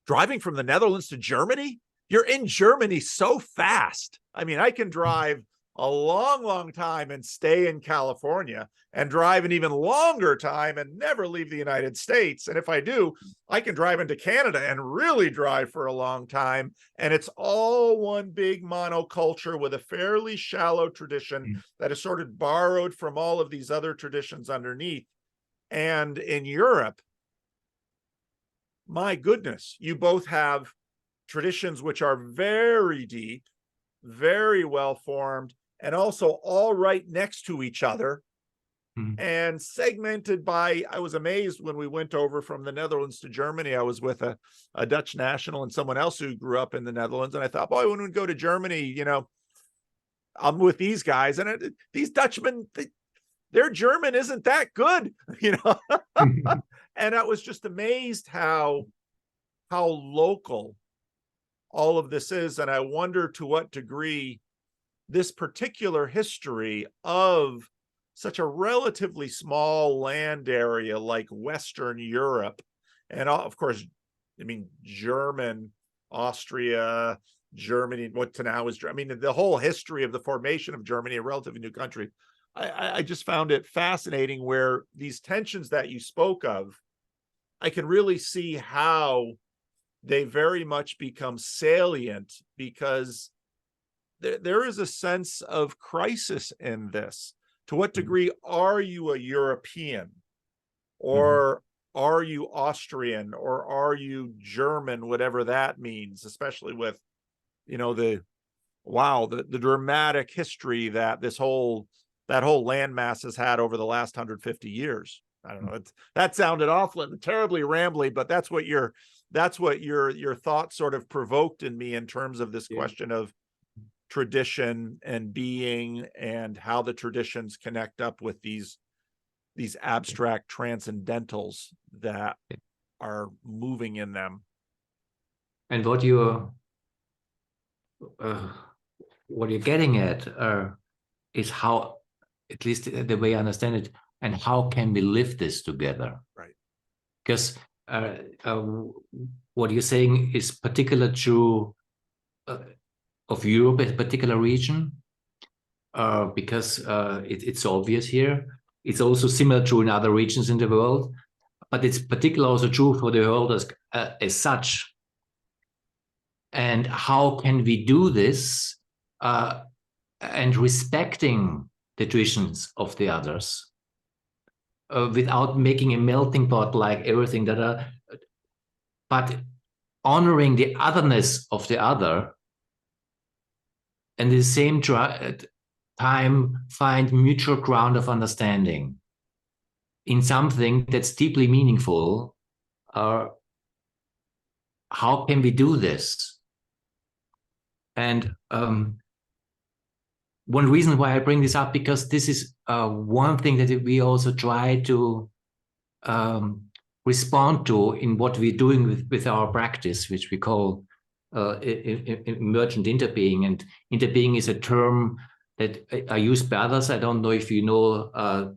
driving from the Netherlands to Germany? You're in Germany so fast. I mean, I can drive a long, long time and stay in California, and drive an even longer time and never leave the United States. And if I do, I can drive into Canada and really drive for a long time. And it's all one big monoculture with a fairly shallow tradition that is sort of borrowed from all of these other traditions underneath. And in Europe, my goodness, you both have traditions which are very deep, very well formed, and also all right next to each other, and segmented by, I was amazed when we went over from the Netherlands to Germany. I was with a Dutch national and someone else who grew up in the Netherlands. And I thought, boy, when we go to Germany, I'm with these guys, and these Dutchmen, their German isn't that good, And I was just amazed how local all of this is. And I wonder to what degree this particular history of such a relatively small land area like Western Europe, and of course, I mean, German, Austria, Germany, what to now is, I mean, the whole history of the formation of Germany, a relatively new country. I just found it fascinating where these tensions that you spoke of, I can really see how they very much become salient, because there is a sense of crisis in this. To what degree are you a European, or are you Austrian, or are you German, whatever that means, especially with, the dramatic history that that whole landmass has had over the last 150 years. I don't know. That sounded awful and terribly rambly, but that's what your thoughts sort of provoked in me in terms of this question of tradition and being, and how the traditions connect up with these abstract transcendentals that are moving in them. And what you what you're getting at is how, at least the way I understand it, and how can we live this together? Right. Because what you're saying is particular true of Europe, a particular region, because it's obvious here. It's also similar true in other regions in the world, but it's particularly also true for the world as such. And how can we do this and respecting the traditions of the others without making a melting pot like everything that are, but honoring the otherness of the other, and at the same time find mutual ground of understanding in something that's deeply meaningful. How can we do this? And one reason why I bring this up, because this is one thing that we also try to respond to in what we're doing with our practice, which we call emergent interbeing. And interbeing is a term that are used by others. I don't know if you know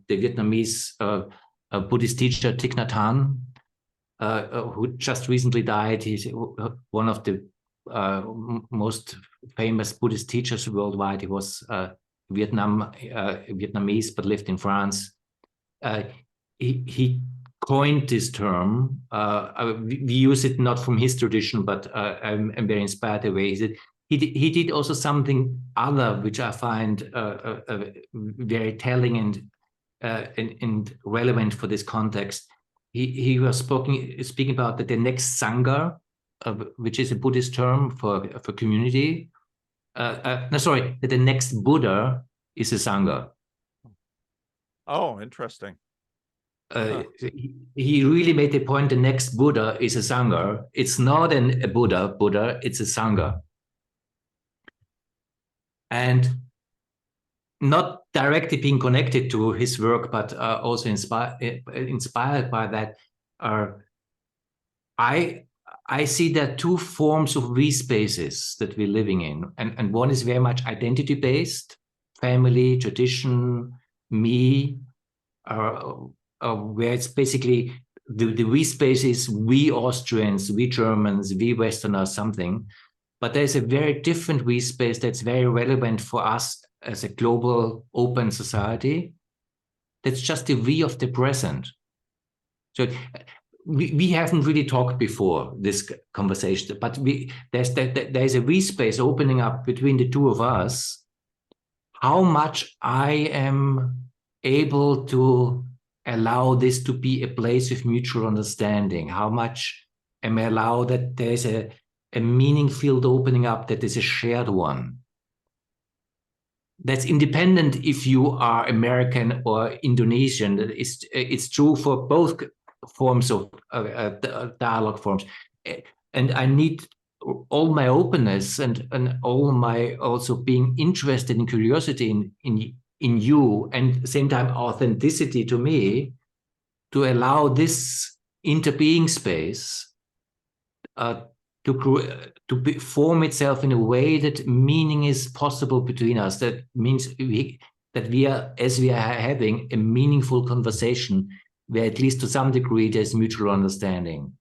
the Vietnamese Buddhist teacher Thich Nhat Hanh, who just recently died. He's one of the most famous Buddhist teachers worldwide. He was Vietnamese, but lived in France. He coined this term. We use it not from his tradition, but I'm very inspired the way he did. He did also something other, which I find very telling and relevant for this context. He was speaking about the next Sangha, which is a Buddhist term for community. That the next Buddha is a Sangha. Oh, interesting. He really made the point the next Buddha is a Sangha. It's not a Buddha, it's a Sangha. And not directly being connected to his work, but also inspired by that, I see there are two forms of we spaces that we're living in. And one is very much identity-based, family, tradition, me, where it's basically the we spaces, we Austrians, we Germans, we Westerners, something. But there's a very different we space that's very relevant for us as a global open society. That's just the we of the present. So we haven't really talked before this conversation, but there's a we space opening up between the two of us. How much I am able to allow this to be a place of mutual understanding? How much am I allowed that there's a meaning field opening up that is a shared one? That's independent if you are American or Indonesian. It's true for both forms of dialogue forms. And I need all my openness and all my also being interested in curiosity in you, and at the same time authenticity to me, to allow this interbeing space to form itself in a way that meaning is possible between us. That means that we are, as we are having a meaningful conversation, where at least to some degree there's mutual understanding.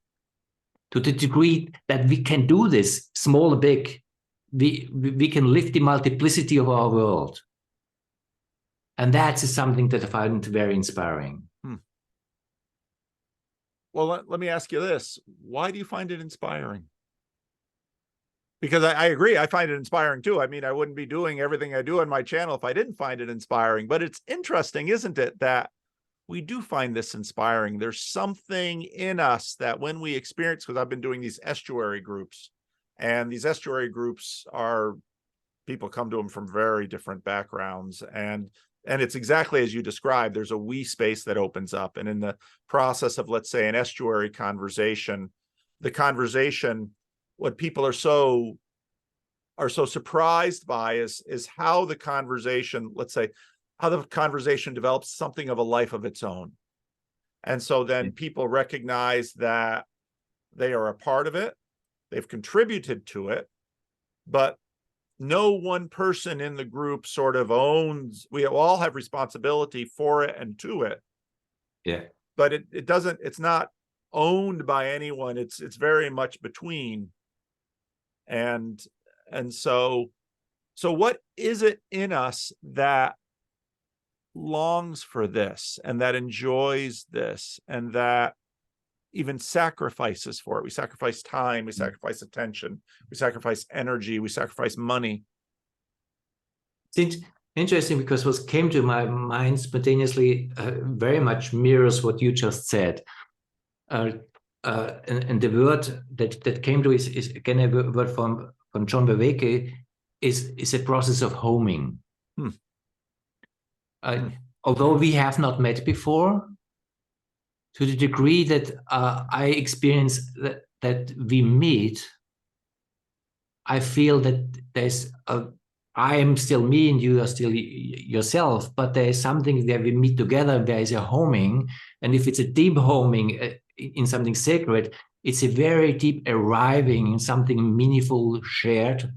To the degree that we can do this, small or big, we can lift the multiplicity of our world. And that's something that I find very inspiring. Well, let me ask you this. Why do you find it inspiring? Because I agree, I find it inspiring too. I mean, I wouldn't be doing everything I do on my channel if I didn't find it inspiring. But it's interesting, isn't it, that we do find this inspiring. There's something in us that when we experience, because I've been doing these estuary groups, and these estuary groups are, people come to them from very different backgrounds, and it's exactly as you described. There's a we space that opens up, and in the process of, let's say, an estuary conversation, the conversation, what people are so surprised by is how the conversation, let's say, how the conversation develops something of a life of its own. And so then people recognize that they are a part of it, they've contributed to it, but no one person in the group sort of owns, we all have responsibility for it and to it. Yeah. But it doesn't, it's not owned by anyone. It's very much between. And so what is it in us that longs for this and that enjoys this and that even sacrifices for it? We sacrifice time, we sacrifice attention, we sacrifice energy, we sacrifice money. It's interesting because what came to my mind spontaneously very much mirrors what you just said. And the word that came to is again a word from John Vervaeke, is a process of homing. Although we have not met before, to the degree that I experience that we meet, I feel that I am still me and you are still yourself, but there is something that we meet together, there is a homing, and if it's a deep homing in something sacred, it's a very deep arriving in something meaningful, shared,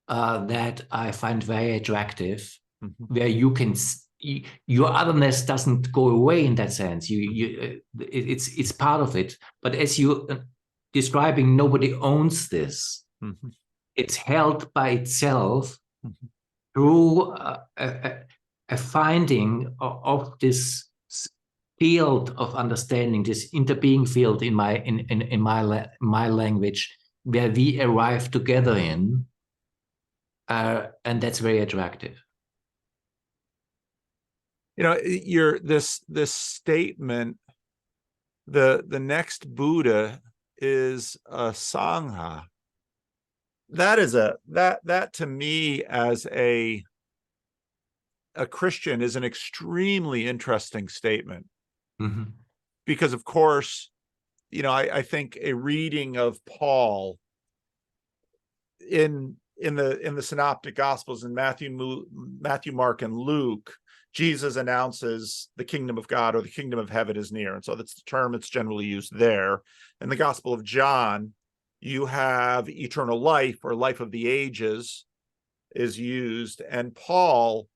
that I find very attractive, where you can, your otherness doesn't go away in that sense. It's part of it. But as you describing, nobody owns this. It's held by itself through a finding of this field of understanding, this interbeing field in my language, where we arrive together in, and that's very attractive. You know, this statement, the next Buddha is a Sangha. That is that to me as a Christian is an extremely interesting statement. Because of course, you know, I think a reading of Paul in the Synoptic Gospels in Matthew, Mark, and Luke, Jesus announces the kingdom of God or the kingdom of heaven is near. And so that's the term that's generally used there. In the Gospel of John, you have eternal life or life of the ages is used. And Paul,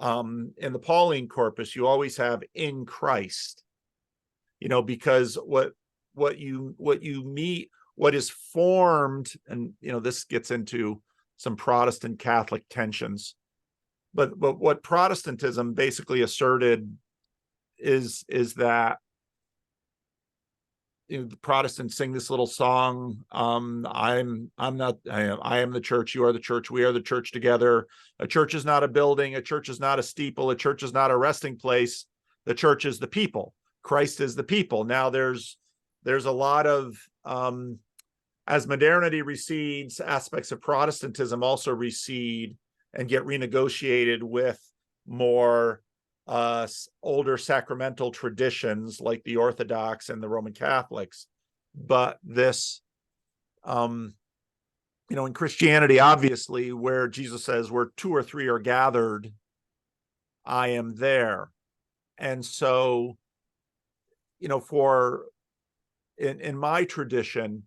in the Pauline corpus, you always have in Christ, you know, because what you meet, what is formed, and, you know, this gets into some Protestant Catholic tensions, but what Protestantism basically asserted is that, you know, the Protestants sing this little song, I am the church, you are the church, we are the church together. A church is not a building, a church is not a steeple, a church is not a resting place, the church is the people, Christ is the people. Now there's a lot of, as modernity recedes, aspects of Protestantism also recede and get renegotiated with more older sacramental traditions like the Orthodox and the Roman Catholics. But this, you know, in Christianity, obviously, where Jesus says, where 2 or 3 are gathered, I am there. And so, you know, in my tradition,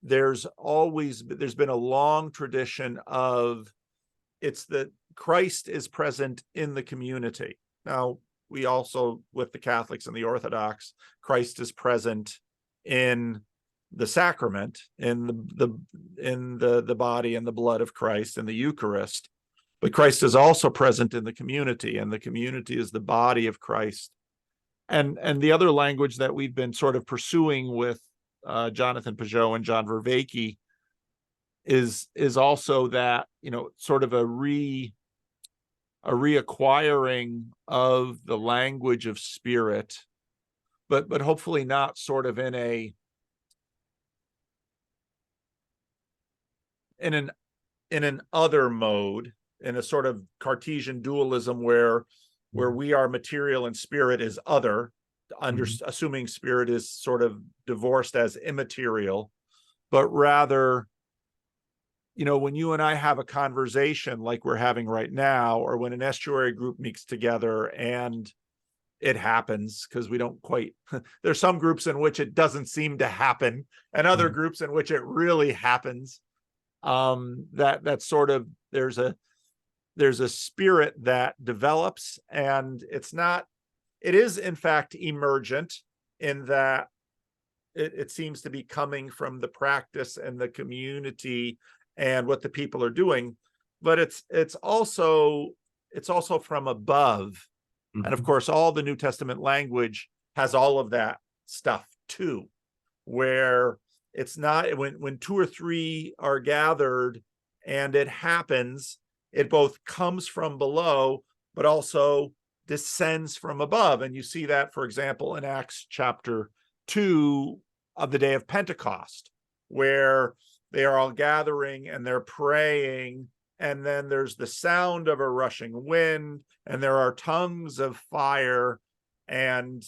there's been a long tradition of, it's that Christ is present in the community. Now, we also, with the Catholics and the Orthodox, Christ is present in the sacrament, in the body and the blood of Christ in the Eucharist. But Christ is also present in the community, and the community is the body of Christ. And the other language that we've been sort of pursuing with Jonathan Pageau and John Vervaeke is also that, you know, sort of a reacquiring of the language of spirit, but hopefully not sort of in an other mode, in a sort of Cartesian dualism where we are material and spirit is other, assuming spirit is sort of divorced as immaterial, but rather, you know, when you and I have a conversation like we're having right now, or when an estuary group meets together, and it happens, because we don't quite, there's some groups in which it doesn't seem to happen, and other groups in which it really happens. that sort of, there's a spirit that develops, and it is in fact emergent, in that it seems to be coming from the practice and the community and what the people are doing, but it's also from above. And of course, all the New Testament language has all of that stuff too, where it's not, when two or three are gathered and it happens, it both comes from below, but also descends from above. And you see that, for example, in Acts chapter 2 of the day of Pentecost, where they are all gathering and they're praying, and then there's the sound of a rushing wind, and there are tongues of fire, and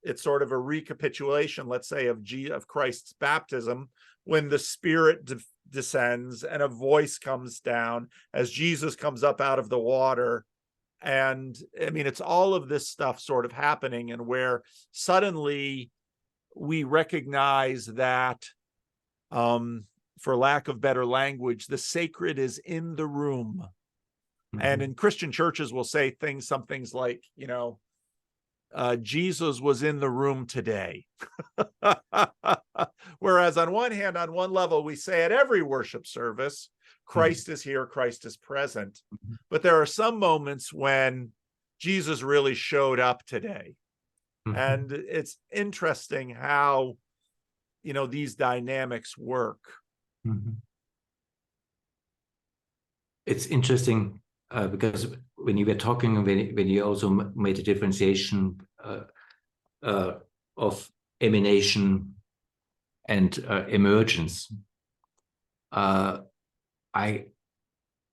it's sort of a recapitulation, let's say, of Christ's baptism, when the Spirit descends and a voice comes down as Jesus comes up out of the water. And I mean, it's all of this stuff sort of happening, and where suddenly we recognize that, for lack of better language, the sacred is in the room. And in Christian churches, we'll say some things like, Jesus was in the room today. Whereas on one hand, on one level, we say at every worship service, Christ is here, Christ is present. But there are some moments when Jesus really showed up today. And it's interesting how, these dynamics work. It's interesting because when you were talking, when you also made a differentiation of emanation and emergence, I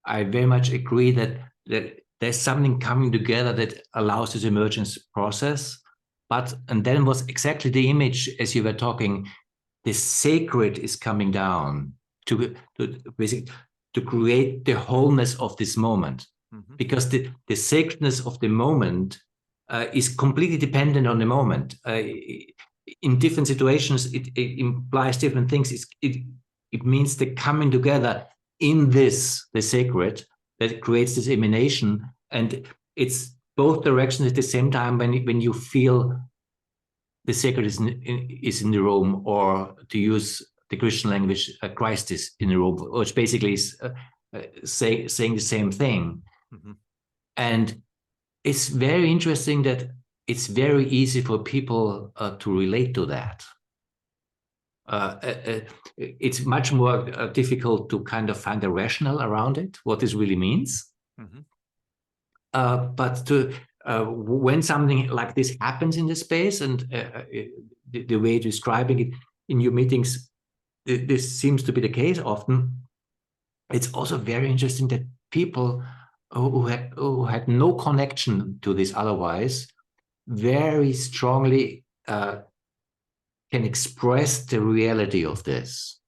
very much agree that there's something coming together that allows this emergence process. And then was exactly the image as you were talking. The sacred is coming down to basically to create the wholeness of this moment, because the sacredness of the moment is completely dependent on the moment. In different situations, it implies different things. It means the coming together in the sacred, that creates this emanation, and it's both directions at the same time. When you feel the sacred is in the room, or to use the Christian language, Christ is in the room, which basically is saying the same thing. And it's very interesting that it's very easy for people to relate to that. It's much more difficult to kind of find a rationale around it, what this really means. But when something like this happens in the space, and the way you're describing it in your meetings, this seems to be the case often. It's also very interesting that people who had no connection to this otherwise very strongly can express the reality of this.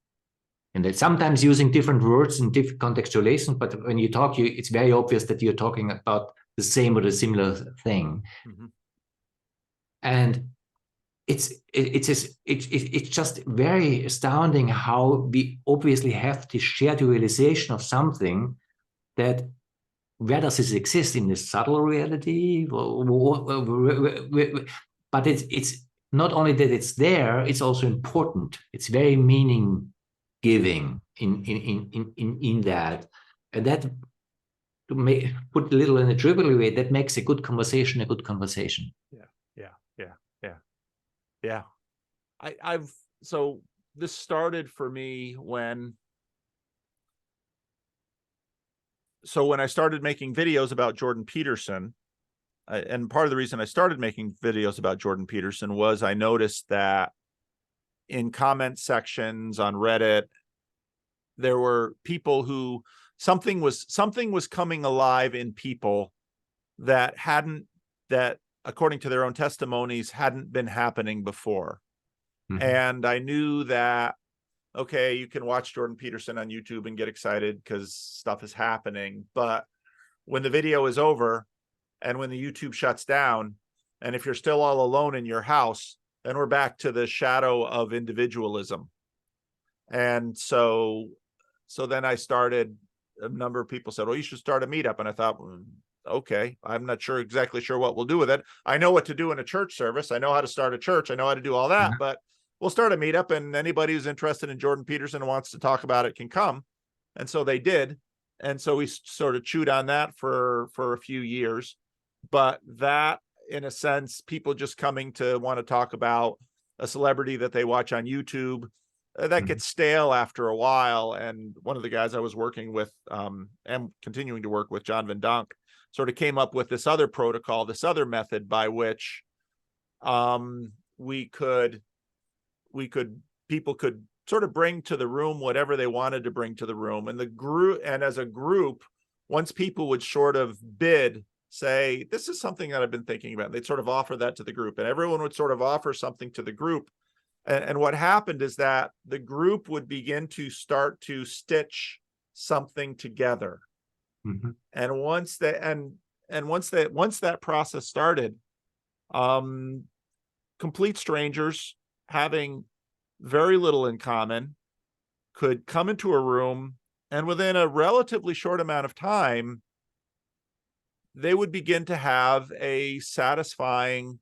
And that sometimes using different words in different contextualizations, but when you talk, it's very obvious that you're talking about the same or the similar thing. And it's just very astounding how we obviously have this shared realization of something that, where does this exist, in this subtle reality? But it's not only that it's there, it's also important. It's very meaning giving in that, and that, to put a little in a trivial way, that makes a good conversation a good conversation. Yeah. So this started for me when I started making videos about Jordan Peterson, and part of the reason I started making videos about Jordan Peterson was I noticed that in comment sections on Reddit, there were people who something was coming alive in people that according to their own testimonies hadn't been happening before. And I knew that, okay, you can watch Jordan Peterson on YouTube and get excited because stuff is happening, but when the video is over and when the YouTube shuts down, and if you're still all alone in your house, then we're back to the shadow of individualism. And so so then I started, a number of people said, well, you should start a meetup. And I thought, okay, I'm not exactly sure what we'll do with it. I know what to do in a church service. I know how to start a church. I know how to do all that, but we'll start a meetup, and anybody who's interested in Jordan Peterson and wants to talk about it can come. And so they did. And so we sort of chewed on that for a few years. But that, in a sense, people just coming to want to talk about a celebrity that they watch on YouTube, that gets stale after a while. And one of the guys I was working with, and continuing to work with, John Van Donk, sort of came up with this other protocol, this other method by which people could sort of bring to the room whatever they wanted to bring to the room. And as a group, once people would sort of bid, say, this is something that I've been thinking about, they'd sort of offer that to the group, and everyone would sort of offer something to the group. And what happened is that the group would begin to start to stitch something together. And once that process started, complete strangers having very little in common could come into a room, and within a relatively short amount of time, they would begin to have a satisfying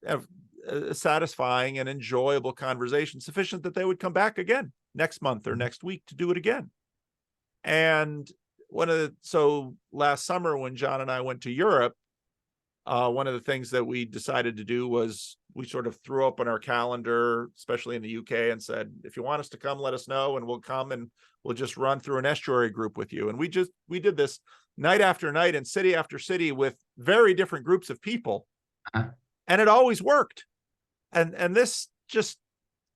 and enjoyable conversation, sufficient that they would come back again next month or next week to do it again. And so last summer, when John and I went to Europe, one of the things that we decided to do was we sort of threw up on our calendar, especially in the UK, and said, if you want us to come, let us know, and we'll come, and we'll just run through an estuary group with you. And we did this night after night and city after city with very different groups of people. And it always worked. And this just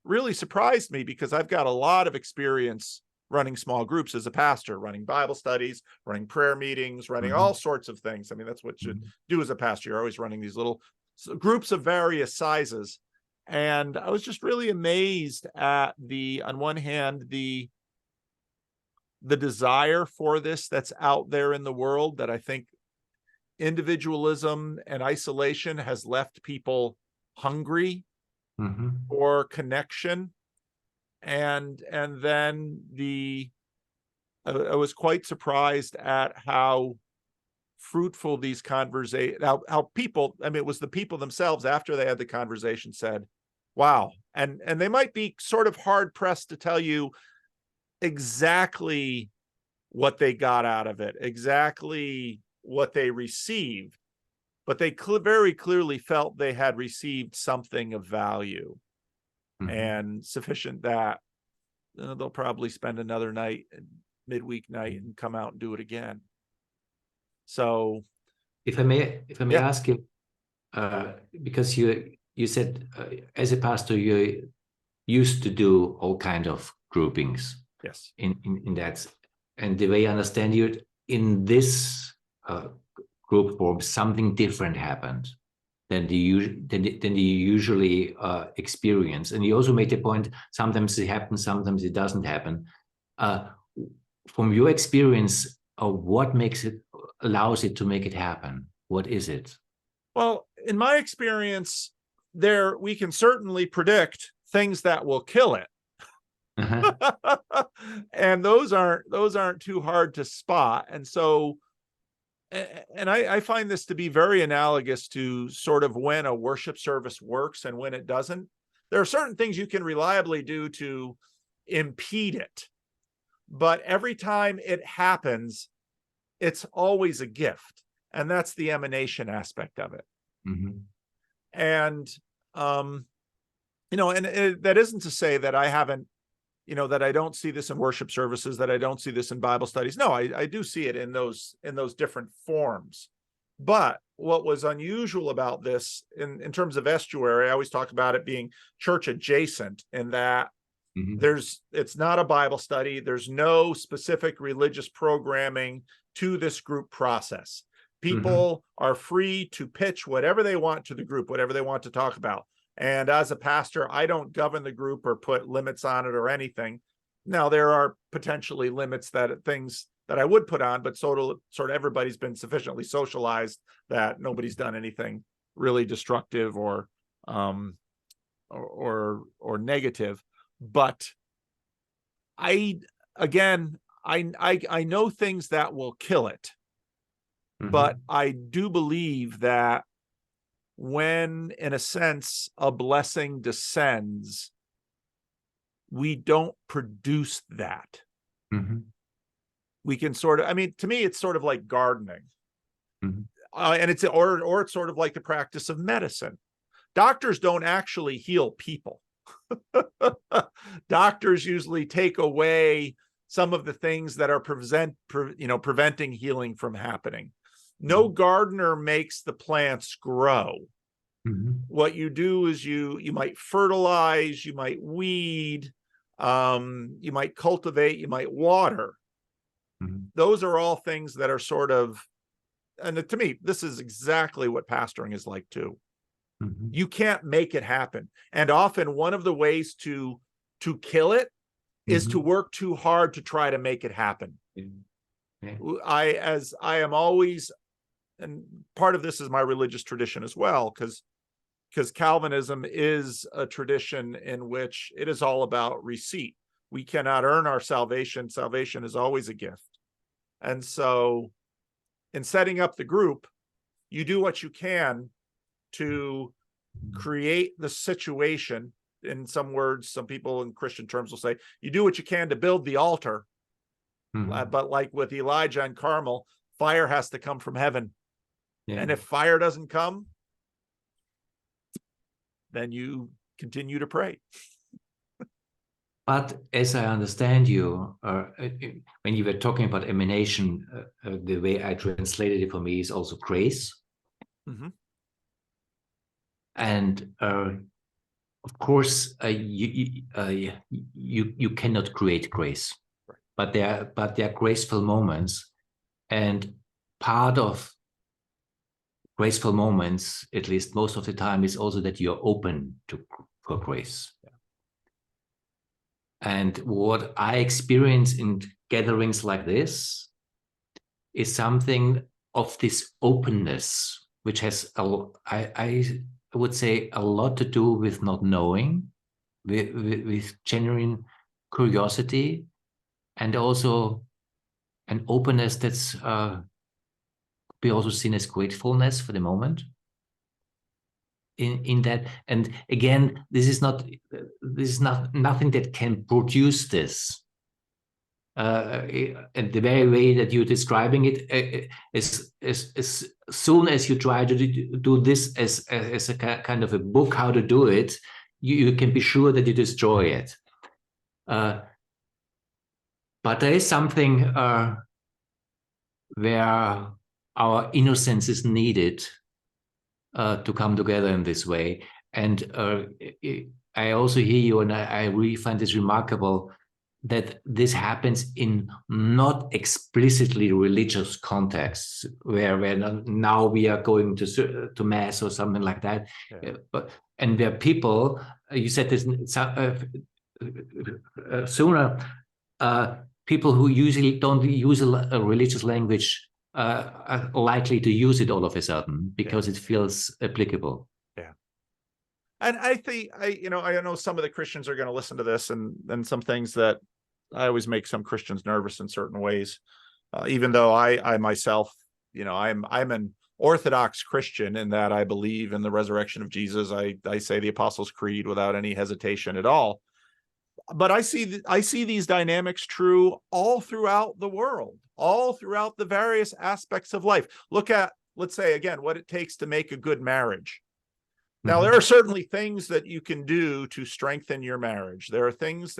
really surprised me, because I've got a lot of experience running small groups as a pastor, running Bible studies, running prayer meetings, running all sorts of things. I mean, that's what you do as a pastor. You're always running these little groups of various sizes. And I was just really amazed at on one hand, the desire for this that's out there in the world, that I think individualism and isolation has left people hungry for connection. And then I was quite surprised at how fruitful these conversations, how people, I mean, it was the people themselves after they had the conversation said, wow. And they might be sort of hard pressed to tell you exactly what they got out of it, exactly what they received, but they very clearly felt they had received something of value and sufficient that they'll probably spend another night, midweek night, and come out and do it again. So if I may ask you, because you said as a pastor you used to do all kind of groupings. Yes. In that, and the way I understand you, in this group form, something different happened than you usually experience. And you also made the point, sometimes it happens, sometimes it doesn't happen. From your experience, what allows it to make it happen? What is it? Well, in my experience, we can certainly predict things that will kill it. And those aren't too hard to spot. And so, and I find this to be very analogous to sort of when a worship service works and when it doesn't. There are certain things you can reliably do to impede it, but every time it happens, it's always a gift. And that's the emanation aspect of it. And, that isn't to say that I haven't, that I don't see this in worship services, that I don't see this in Bible studies. No, I do see it in those different forms. But what was unusual about this in terms of estuary, I always talk about it being church adjacent, in that it's not a Bible study. There's no specific religious programming to this group process. People are free to pitch whatever they want to the group, whatever they want to talk about. And as a pastor, I don't govern the group or put limits on it or anything. Now, there are potentially limits things that I would put on, but sort of everybody's been sufficiently socialized that nobody's done anything really destructive or negative. But again, I know things that will kill it, but I do believe that when, in a sense, a blessing descends, we don't produce that. We can sort of, I mean, to me, it's sort of like gardening. And it's sort of like the practice of medicine. Doctors don't actually heal people. Doctors usually take away some of the things that are preventing healing from happening. No gardener makes the plants grow. What you do is you might fertilize, you might weed, you might cultivate, you might water. Those are all things that are sort of, and to me, this is exactly what pastoring is like too. You can't make it happen. And often one of the ways to kill it is to work too hard to try to make it happen. I am always, and part of this is my religious tradition as well, because Calvinism is a tradition in which it is all about receipt. We cannot earn our salvation. Salvation is always a gift. And so in setting up the group, you do what you can to create the situation. In some words, some people in Christian terms will say, you do what you can to build the altar. But like with Elijah and Carmel, fire has to come from heaven. And if fire doesn't come, then you continue to pray. But as I understand you, when you were talking about emanation, the way I translated it for me is also grace. And of course, you cannot create grace, but there are graceful moments, and part of graceful moments, at least most of the time, is also that you're open for grace. And what I experience in gatherings like this is something of this openness, which has, I would say, a lot to do with not knowing, with genuine curiosity, and also an openness that's be also seen as gratefulness for the moment. In that, and again, this is nothing that can produce this. And the very way that you're describing it, as soon as you try to do this as a kind of a book how to do it, you can be sure that you destroy it. But there is something where our innocence is needed to come together in this way. And I also hear you, and I really find this remarkable, that this happens in not explicitly religious contexts, where now we are going to mass or something like that. And where people, you said this sooner, people who usually don't use a religious language are likely to use it all of a sudden because it feels applicable. And I think I know some of the Christians are going to listen to this, and some things that I always make some Christians nervous in certain ways, even though I myself, I'm an Orthodox Christian in that I believe in the resurrection of Jesus. I say the Apostles' Creed without any hesitation at all. But I see these dynamics true all throughout the world, all throughout the various aspects of life. Look at, let's say again, what it takes to make a good marriage. Now, there are certainly things that you can do to strengthen your marriage. There are things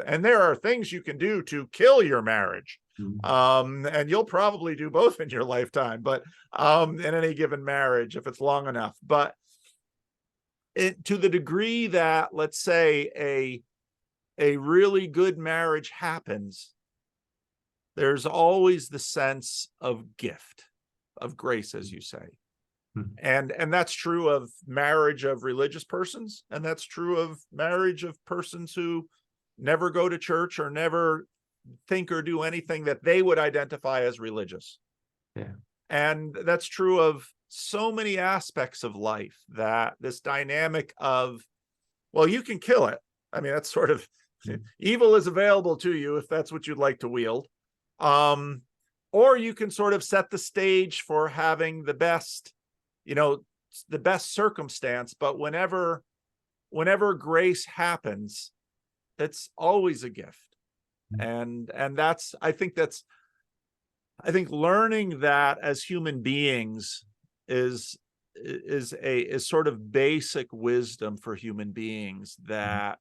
you can do to kill your marriage. And you'll probably do both in your lifetime, but in any given marriage, if it's long enough. But to the degree that, let's say, a really good marriage happens, there's always the sense of gift, of grace, as you say. And that's true of marriage of religious persons, and that's true of marriage of persons who never go to church or never think or do anything that they would identify as religious. And that's true of so many aspects of life, that this dynamic of, well, you can kill it. I mean, that's sort of Evil is available to you if that's what you'd like to wield. Or you can sort of set the stage for having the best, the best circumstance. But whenever grace happens, it's always a gift. And that's, I think learning that as human beings is sort of basic wisdom for human beings, that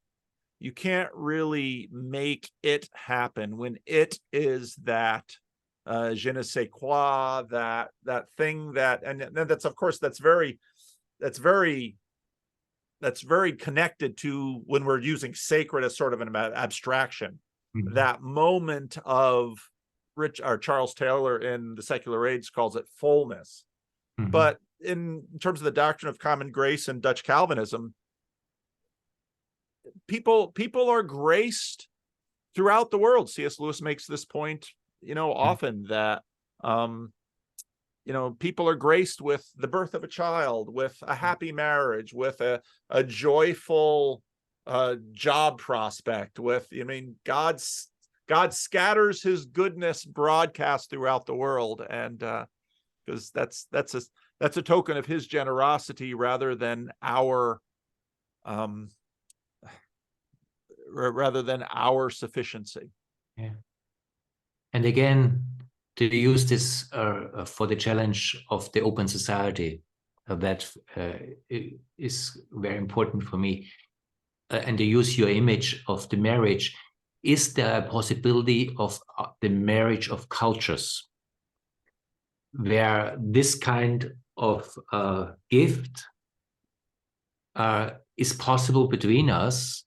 you can't really make it happen when it is that je ne sais quoi, that thing that, and that's, of course, that's very connected to when we're using sacred as sort of an abstraction. That moment of Charles Taylor in The Secular Age calls it fullness. But in terms of the doctrine of common grace and Dutch Calvinism, people are graced throughout the world. C.S. Lewis makes this point, often, that people are graced with the birth of a child, with a happy marriage, with a joyful job prospect, with, God scatters his goodness broadcast throughout the world, and because that's a token of his generosity rather than our sufficiency. Yeah. And again, to use this for the challenge of the open society, that is very important for me. And to use your image of the marriage, is there a possibility of the marriage of cultures, where this kind of gift is possible between us,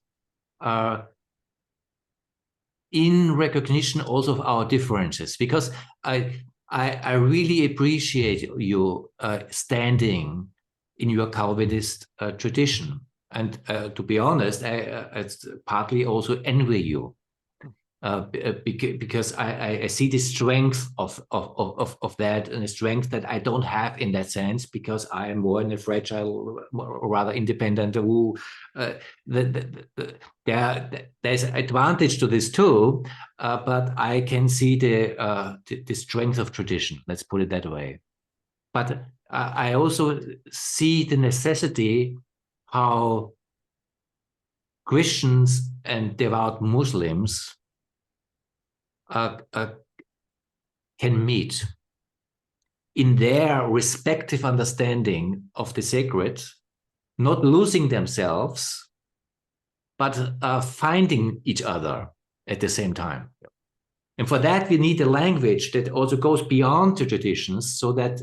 in recognition also of our differences? Because I really appreciate you standing in your Calvinist tradition, and to be honest, I partly also envy you, because I see the strength of that, and the strength that I don't have in that sense, because I am more in a fragile, rather independent. There's an advantage to this too, but I can see the strength of tradition. Let's put it that way. But I also see the necessity how Christians and devout Muslims can meet in their respective understanding of the sacred, not losing themselves, but finding each other at the same time. And for that, we need a language that also goes beyond the traditions, so that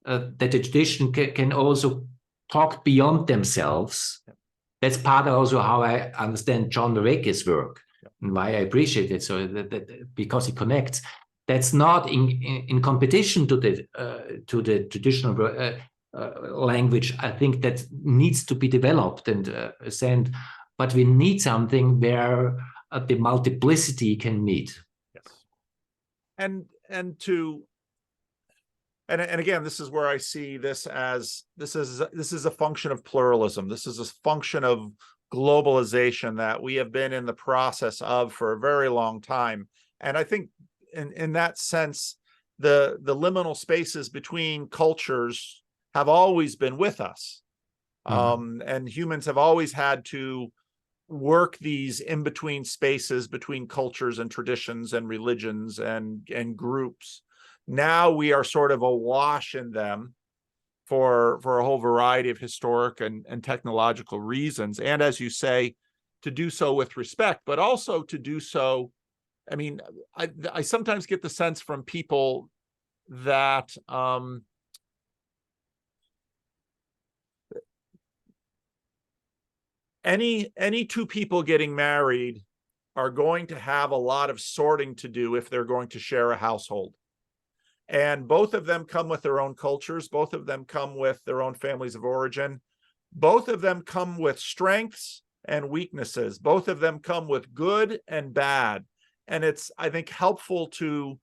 that the tradition can also talk beyond themselves. That's part of also how I understand John Marecki's work, and why I appreciate it. So that because he connects, that's not in competition to the traditional language. I think that needs to be developed and sent, but we need something where the multiplicity can meet. Yes, and again, this is where I see this as this is a function of pluralism. This is a function of globalization that we have been in the process of for a very long time. And I think in that sense, the liminal spaces between cultures have always been with us. And humans have always had to work these in-between spaces between cultures and traditions and religions and groups. Now we are sort of awash in them for a whole variety of historic and technological reasons. And as you say, to do so with respect, but also to do so, I mean, I sometimes get the sense from people that any two people getting married are going to have a lot of sorting to do if they're going to share a household. And both of them come with their own cultures. Both of them come with their own families of origin. Both of them come with strengths and weaknesses. Both of them come with good and bad. And it's, I think, helpful to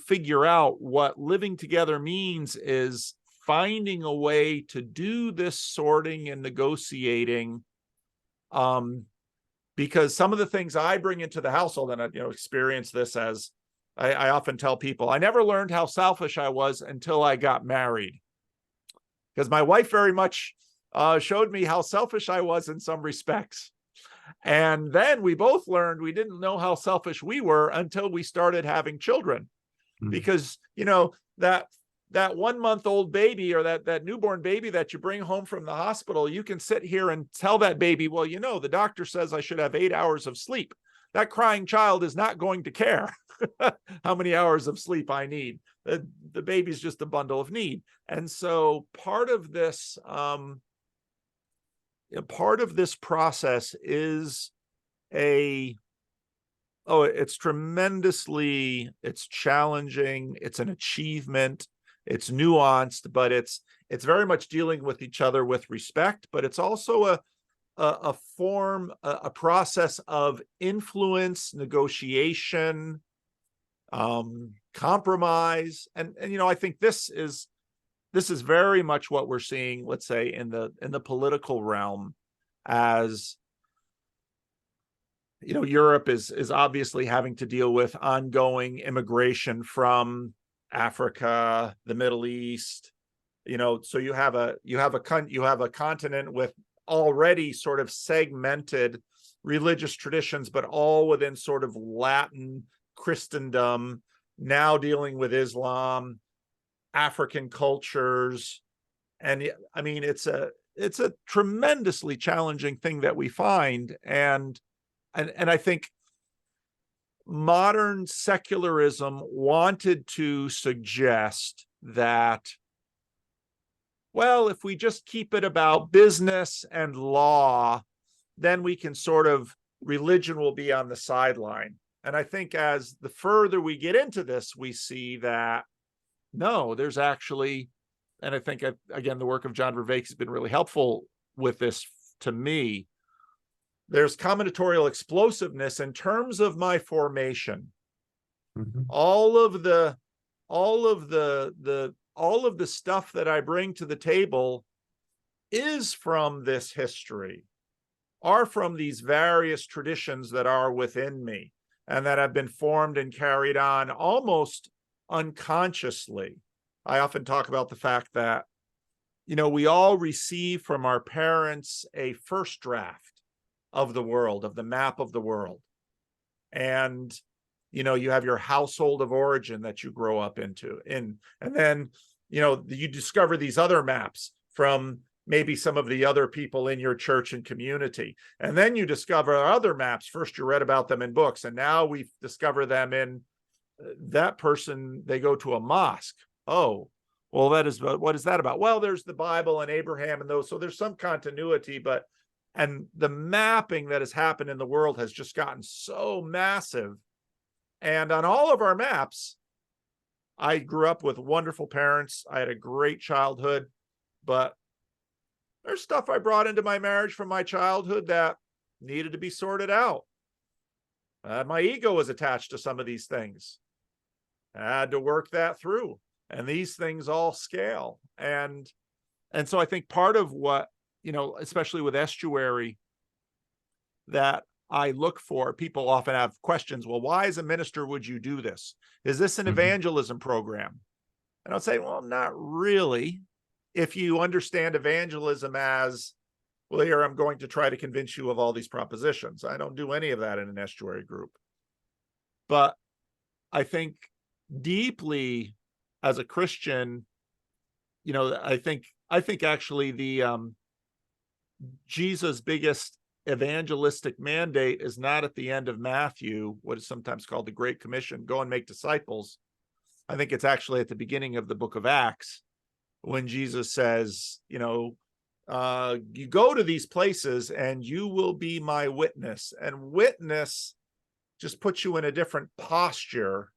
figure out what living together means is finding a way to do this sorting and negotiating, because some of the things I bring into the household, and I experience this as I often tell people, I never learned how selfish I was until I got married, because my wife very much showed me how selfish I was in some respects. And then we both learned we didn't know how selfish we were until we started having children. Because, that 1 month old baby, or that newborn baby that you bring home from the hospital, you can sit here and tell that baby, well, the doctor says I should have 8 hours of sleep. That crying child is not going to care how many hours of sleep I need. The baby's just a bundle of need. And so part of this process is it's challenging, it's an achievement, it's nuanced, but it's very much dealing with each other with respect, but it's also a process of influence, negotiation, compromise. And I think this is very much what we're seeing, let's say, in the political realm, as Europe is obviously having to deal with ongoing immigration from Africa, the Middle East. So you have a continent with already sort of segmented religious traditions, but all within sort of Latin Christendom, now dealing with Islam, African cultures. And I mean, it's a tremendously challenging thing that we find. And I think modern secularism wanted to suggest that, well, if we just keep it about business and law, then we can religion will be on the sideline. And I think as the further we get into this, we see that, no, there's actually, and I think, again, the work of John Vervaeke has been really helpful with this to me. There's combinatorial explosiveness in terms of my formation. All of the stuff that I bring to the table is from this history, are from these various traditions that are within me and that have been formed and carried on almost unconsciously. I often talk about the fact that, we all receive from our parents a first draft of the world, of the map of the world. And, you have your household of origin that you grow up into. And then, you discover these other maps from maybe some of the other people in your church and community. And then you discover other maps. First, you read about them in books, and now we discover them in that person. They go to a mosque. Oh, well, what is that about? Well, there's the Bible and Abraham and those. So there's some continuity, and the mapping that has happened in the world has just gotten so massive. And on all of our maps, I grew up with wonderful parents. I had a great childhood, but there's stuff I brought into my marriage from my childhood that needed to be sorted out. My ego was attached to some of these things. I had to work that through. And these things all scale. And so I think part of what, especially with estuary, that I look for, people often have questions. Well, why as a minister would you do this? Is this an evangelism program? And I'll say, well, not really. If you understand evangelism as, well, here I'm going to try to convince you of all these propositions. I don't do any of that in an estuary group. But I think deeply as a Christian, I think actually the Jesus' biggest evangelistic mandate is not at the end of Matthew, what is sometimes called the Great Commission, go and make disciples. I think it's actually at the beginning of the book of Acts, when Jesus says, you go to these places and you will be my witness. And witness just puts you in a different posture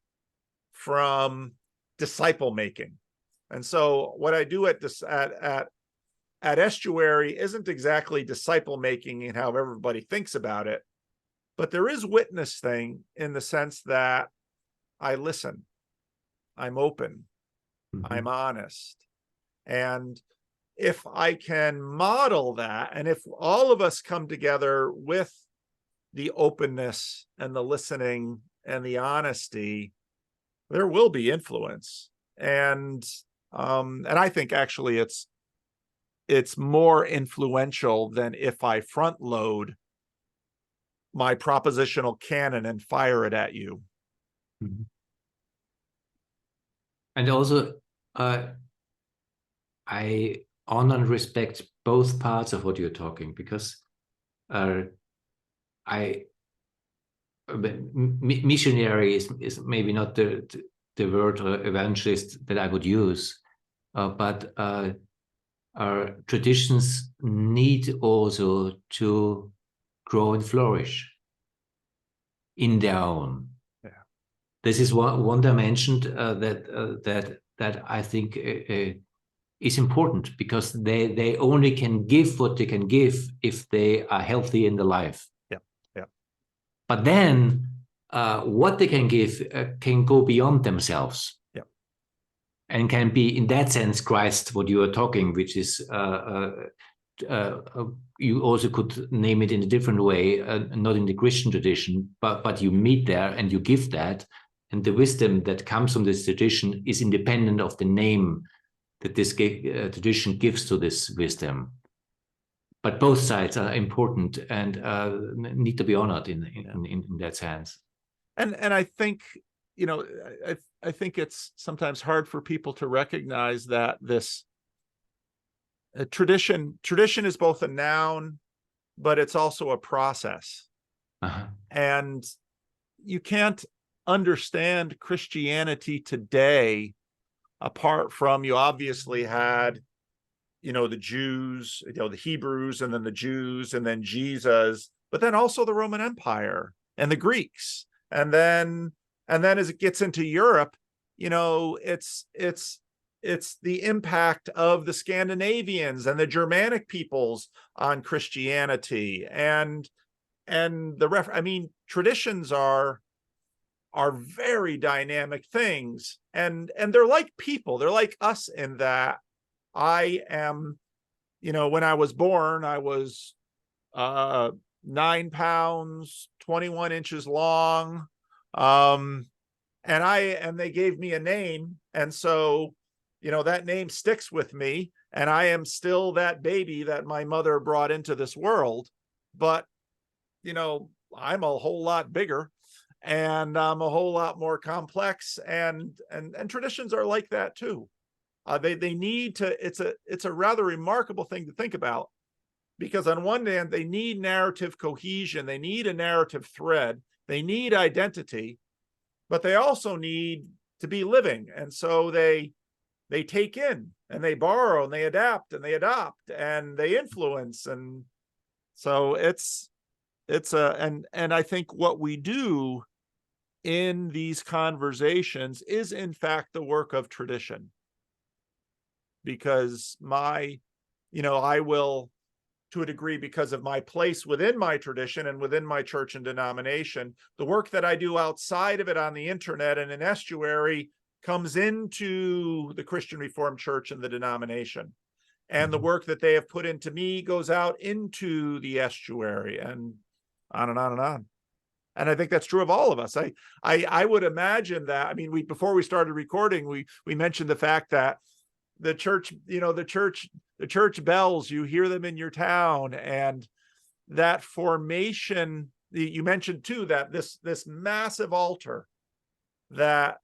from disciple making. And so what I do at estuary isn't exactly disciple making in how everybody thinks about it, but there is witness thing in the sense that I listen, I'm open, I'm honest, And if I can model that, and if all of us come together with the openness and the listening and the honesty, there will be influence. And I think actually it's more influential than if I front load my propositional cannon and fire it at you. Mm-hmm. And also, I honor and respect both parts of what you're talking, because missionary is maybe not the word, evangelist, that I would use, but our traditions need also to grow and flourish in their own. Yeah. This is one dimension that I think is important, because they only can give what they can give if they are healthy in the life. Yeah, yeah. But then what they can give can go beyond themselves. Yeah. And can be, in that sense, Christ, what you are talking, which is you also could name it in a different way, not in the Christian tradition, but you meet there and you give that, and the wisdom that comes from this tradition is independent of the name that this tradition gives to this wisdom. But both sides are important and need to be honored in that sense. And I think, I think it's sometimes hard for people to recognize that this tradition is both a noun, but it's also a process. Uh-huh. And you can't understand Christianity today apart from, you obviously had, the Jews, the Hebrews, and then the Jews, and then Jesus, but then also the Roman Empire and the Greeks. And then as it gets into Europe, it's the impact of the Scandinavians and the Germanic peoples on Christianity. And traditions are very dynamic things, and they're like people. They're like us in that I am, when I was born, I was 9 pounds, 21 inches long. And they gave me a name. And so, that name sticks with me, and I am still that baby that my mother brought into this world. But, I'm a whole lot bigger, and I'm a whole lot more complex, and traditions are like that too. They need to, it's a rather remarkable thing to think about, because on one hand, they need narrative cohesion, they need a narrative thread, they need identity, but they also need to be living. And so they take in and they borrow and they adapt and they adopt and they influence. And so and I think what we do in these conversations is in fact the work of tradition, because I will, to a degree, because of my place within my tradition and within my church and denomination, the work that I do outside of it on the internet and in estuary comes into the Christian Reformed Church and the denomination. And the work that they have put into me goes out into the estuary, and on and on and on. And I think that's true of all of us. I would imagine that, before we started recording, we mentioned the fact that the church, the church bells, you hear them in your town, and that formation, you mentioned too, that this massive altar that,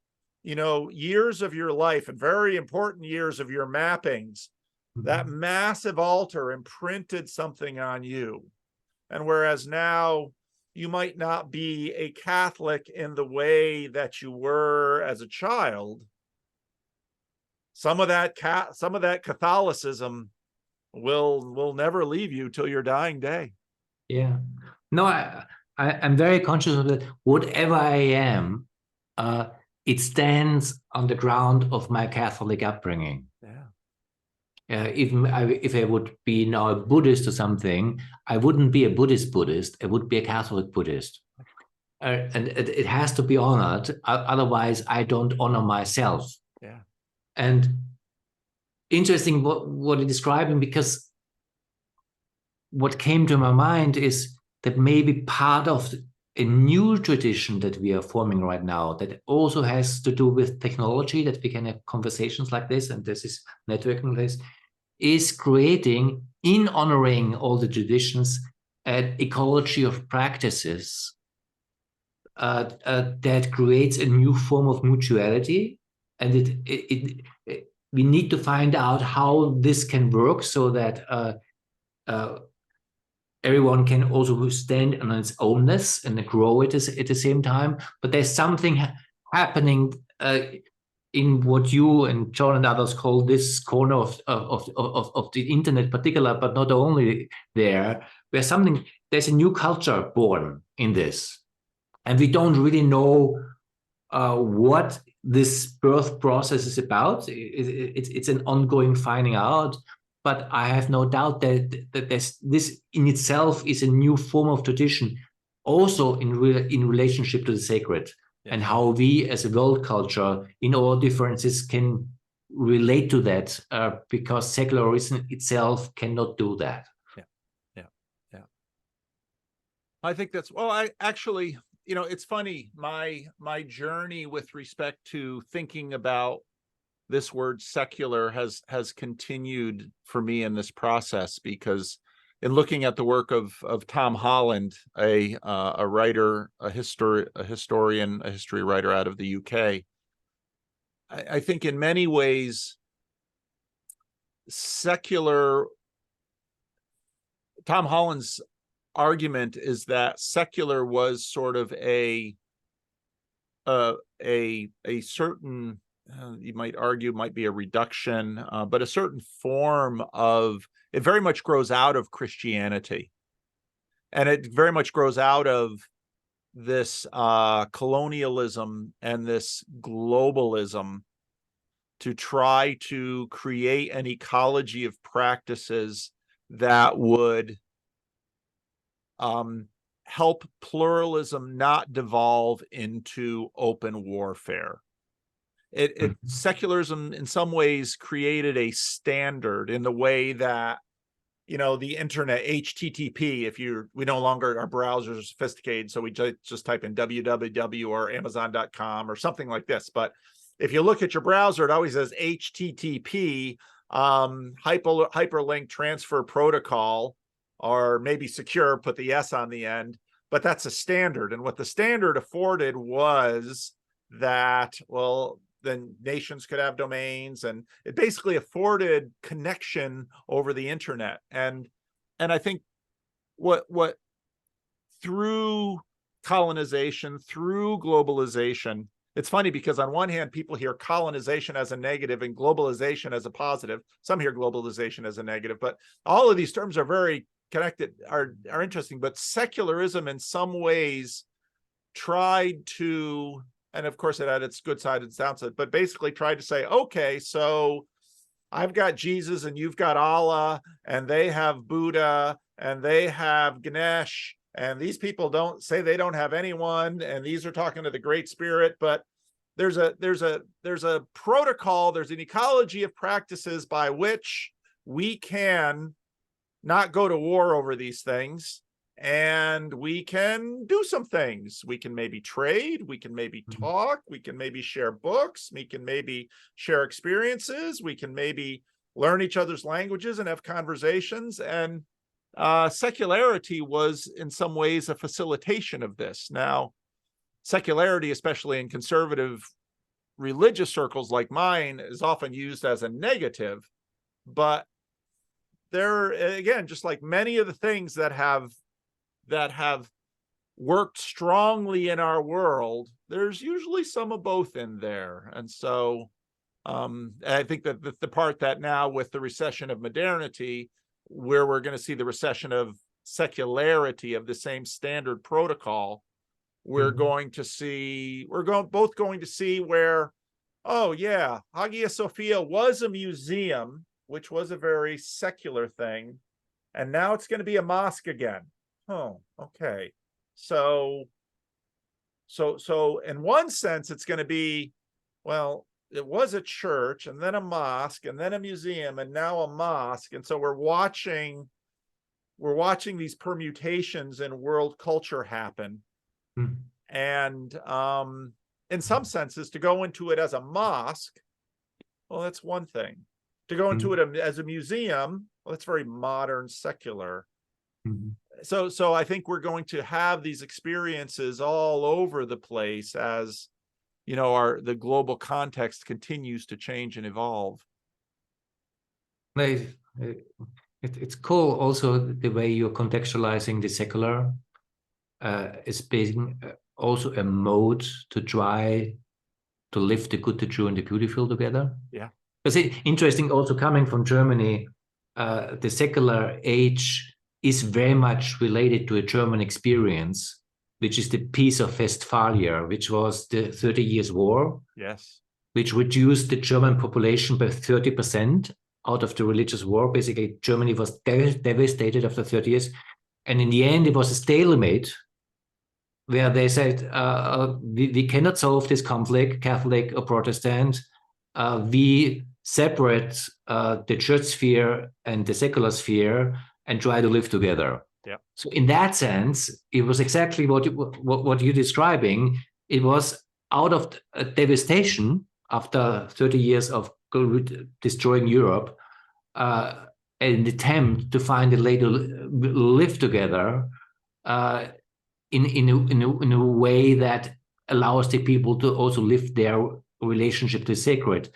years of your life and very important years of your mappings, that massive altar imprinted something on you. And whereas now you might not be a Catholic in the way that you were as a child, some of that Catholicism will never leave you till your dying day. Yeah. No, I'm very conscious of that. Whatever I am, it stands on the ground of my Catholic upbringing. Yeah. Even if I would be now a Buddhist or something, I wouldn't be a Buddhist. I would be a Catholic Buddhist. And it has to be honored. Otherwise, I don't honor myself. Yeah. And interesting what you're describing, because what came to my mind is that maybe part of a new tradition that we are forming right now, that also has to do with technology, that we can have conversations like this, and this is networking this, is creating, in honoring all the traditions, an ecology of practices that creates a new form of mutuality. And we need to find out how this can work so that everyone can also stand on its ownness and grow it at the same time. But there's something happening in what you and John and others call this corner of the internet in particular, but not only there, where there's a new culture born in this. And we don't really know what this birth process is about. It's an ongoing finding out, but I have no doubt that this in itself is a new form of tradition, also in relationship to the sacred, and how we as a world culture in all differences can relate to that, because secularism itself cannot do that. Yeah. I think that's, well, I actually, it's funny, my journey with respect to thinking about this word secular has continued for me in this process, because in looking at the work of Tom Holland, a writer, a historian, a history writer out of the UK, I think in many ways Tom Holland's argument is that secular was sort of a certain, you might argue, might be a reduction, but a certain form of, it very much grows out of Christianity, and it very much grows out of this colonialism and this globalism to try to create an ecology of practices that would help pluralism not devolve into open warfare. Secularism in some ways created a standard in the way that, the internet, HTTP, we no longer, our browsers are sophisticated, so we just type in www or amazon.com or something like this. But if you look at your browser, it always says HTTP, hyperlink transfer protocol, or maybe secure, put the S on the end, but that's a standard. And what the standard afforded was that, well, then nations could have domains, and it basically afforded connection over the internet. And I think what through colonization, through globalization, it's funny because on one hand, people hear colonization as a negative and globalization as a positive. Some hear globalization as a negative, but all of these terms are very connected, are interesting. But secularism in some ways tried to, and of course it had its good side and its downside, but basically tried to say, okay, so I've got Jesus and you've got Allah, and they have Buddha and they have Ganesh, and these people don't say they don't have anyone, and these are talking to the Great Spirit, but there's a protocol, there's an ecology of practices by which we can not go to war over these things, and we can do some things. We can maybe trade, we can maybe talk, we can maybe share books, we can maybe share experiences, we can maybe learn each other's languages and have conversations. And secularity was in some ways a facilitation of this. Now, secularity, especially in conservative religious circles like mine, is often used as a negative, but there, again, just like many of the things that have worked strongly in our world, there's usually some of both in there. And so I think that the part that now with the recession of modernity, where we're going to see the recession of secularity, of the same standard protocol, we're both going to see where, oh yeah, Hagia Sophia was a museum, which was a very secular thing, and now it's going to be a mosque again. Oh, okay. So in one sense, it's going to be, well, it was a church, and then a mosque, and then a museum, and now a mosque. And so we're watching these permutations in world culture happen. Mm. And in some senses, to go into it as a mosque, well, that's one thing. To go into it as a museum, well, that's very modern, secular. So I think we're going to have these experiences all over the place as, you know, the global context continues to change and evolve. It's cool also the way you're contextualizing the secular as being also a mode to try to live the good, the true, and the beautiful together. Yeah. Because it's interesting also coming from Germany, the secular age is very much related to a German experience, which is the Peace of Westphalia, which was the 30 Years' War. Yes. Which reduced the German population by 30% out of the religious war. Basically, Germany was devastated after 30 years. And in the end, it was a stalemate where they said, we cannot solve this conflict, Catholic or Protestant. We separate the church sphere and the secular sphere and try to live together. Yeah. So in that sense, it was exactly what you're describing. It was out of devastation after 30 years of destroying Europe, an attempt to find a way to live together in a way that allows the people to also live their relationship to sacred.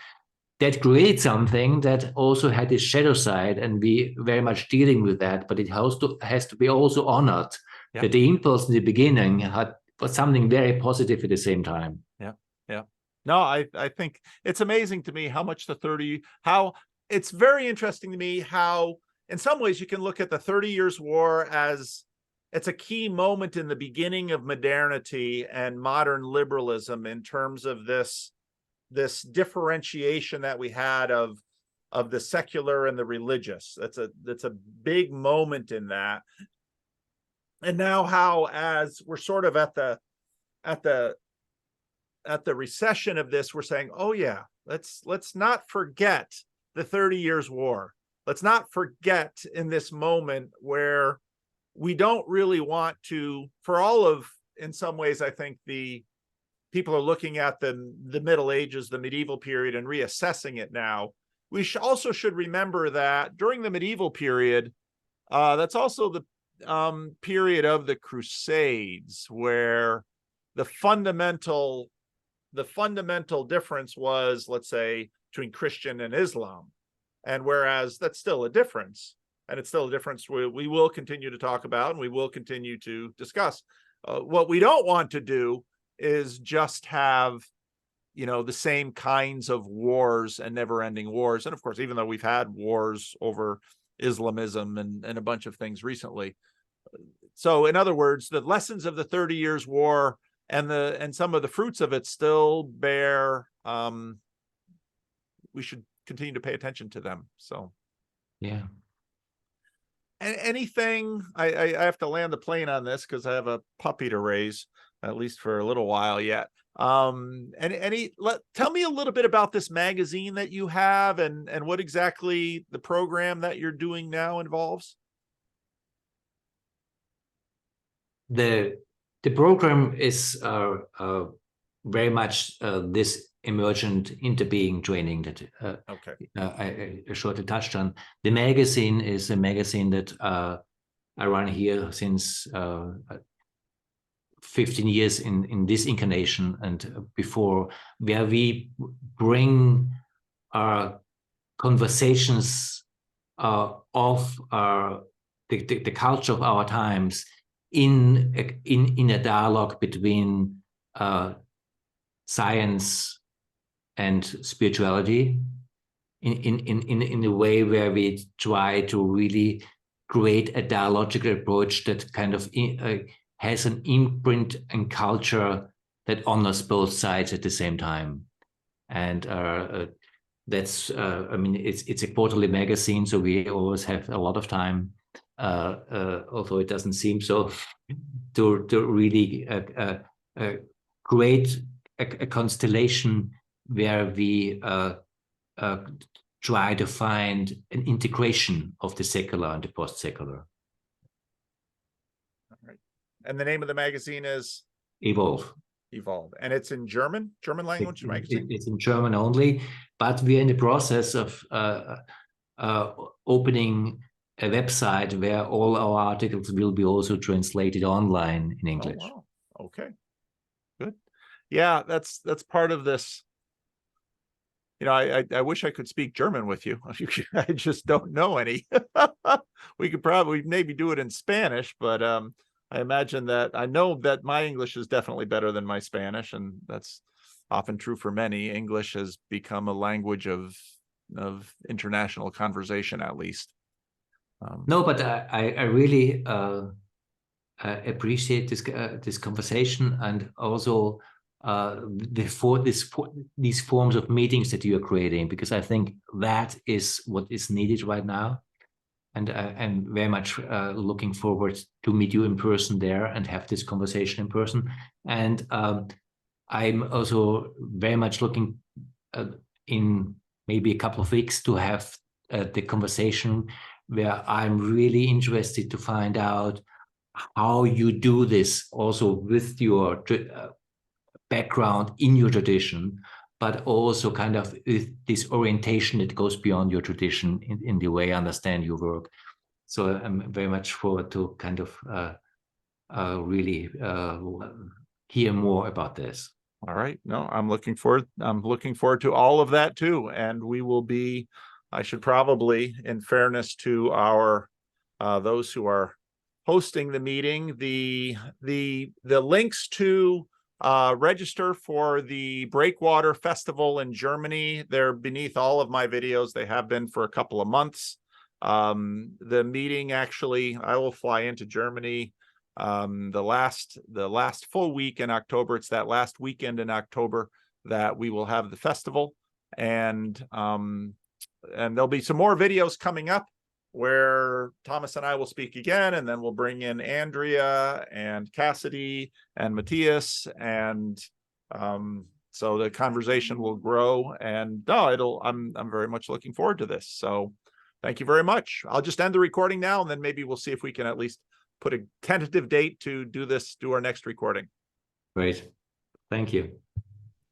That creates something that also had this shadow side, and we very much dealing with that, but it has to be also honored. Yeah. That the impulse in the beginning was something very positive at the same time. Yeah, yeah. No, I think it's amazing to me how it's very interesting to me how in some ways you can look at the 30 Years' War as it's a key moment in the beginning of modernity and modern liberalism in terms of this differentiation that we had of the secular and the religious. That's a big moment in that. And now how, as we're sort of at the recession of this, we're saying, oh yeah, let's not forget the 30 Years' War. Let's not forget in this moment where we don't really want to, in some ways, I think the people are looking at the Middle Ages, the medieval period, and reassessing it now. We also should remember that during the medieval period, that's also the period of the Crusades, where the fundamental difference was, let's say, between Christian and Islam. And whereas that's still a difference, and it's still a difference we will continue to talk about and we will continue to discuss. What we don't want to do is just have, you know, the same kinds of wars and never-ending wars. And of course, even though we've had wars over Islamism and a bunch of things recently. So in other words, the lessons of the 30 Years' War and some of the fruits of it still bear, we should continue to pay attention to them. So yeah. Anything, I have to land the plane on this because I have a puppy to raise, at least for a little while yet. Tell me a little bit about this magazine that you have and what exactly the program that you're doing now involves. The program is very much this emergent interbeing training that I shortly touched on. The magazine is a magazine that I run here since 15 years in this incarnation and before, where we bring our conversations of the culture of our times in a dialogue between science and spirituality in a way where we try to really create a dialogical approach that kind of has an imprint and culture that honors both sides at the same time. And that's, I mean, it's a quarterly magazine, so we always have a lot of time, although it doesn't seem so, to really create a constellation where we try to find an integration of the secular and the post-secular. All right. And the name of the magazine is Evolve. Evolve. And it's in German language magazine? It's in German only, but we're in the process of opening a website where all our articles will be also translated online in English. Oh, wow. Okay, good. Yeah, that's part of this. You know, I wish I could speak German with you. I just don't know any. We could probably maybe do it in Spanish, but I imagine that I know that my English is definitely better than my Spanish, and that's often true for many. English has become a language of international conversation, at least. No, but I really appreciate this conversation, and also these forms of meetings that you are creating, because I think that is what is needed right now. And I'm very much looking forward to meet you in person there and have this conversation in person. And I'm also very much looking in maybe a couple of weeks to have the conversation where I'm really interested to find out how you do this also with your background in your tradition, but also kind of this orientation that goes beyond your tradition in the way I understand your work. So I'm very much forward to kind of really hear more about this. All right. No, I'm looking forward to all of that too. And we will be, I should probably, in fairness to our those who are hosting the meeting, the links to register for the Breakwater Festival in Germany, they're beneath all of my videos. They have been for a couple of months. The meeting, actually, I will fly into Germany the last full week in October. It's that last weekend in October that we will have the festival, and there'll be some more videos coming up where Thomas and I will speak again, and then we'll bring in Andrea and Cassidy and Matthias, and so the conversation will grow. And I'm very much looking forward to this. So thank you very much. I'll just end the recording now, and then maybe we'll see if we can at least put a tentative date to do our next recording. Great. Thank you.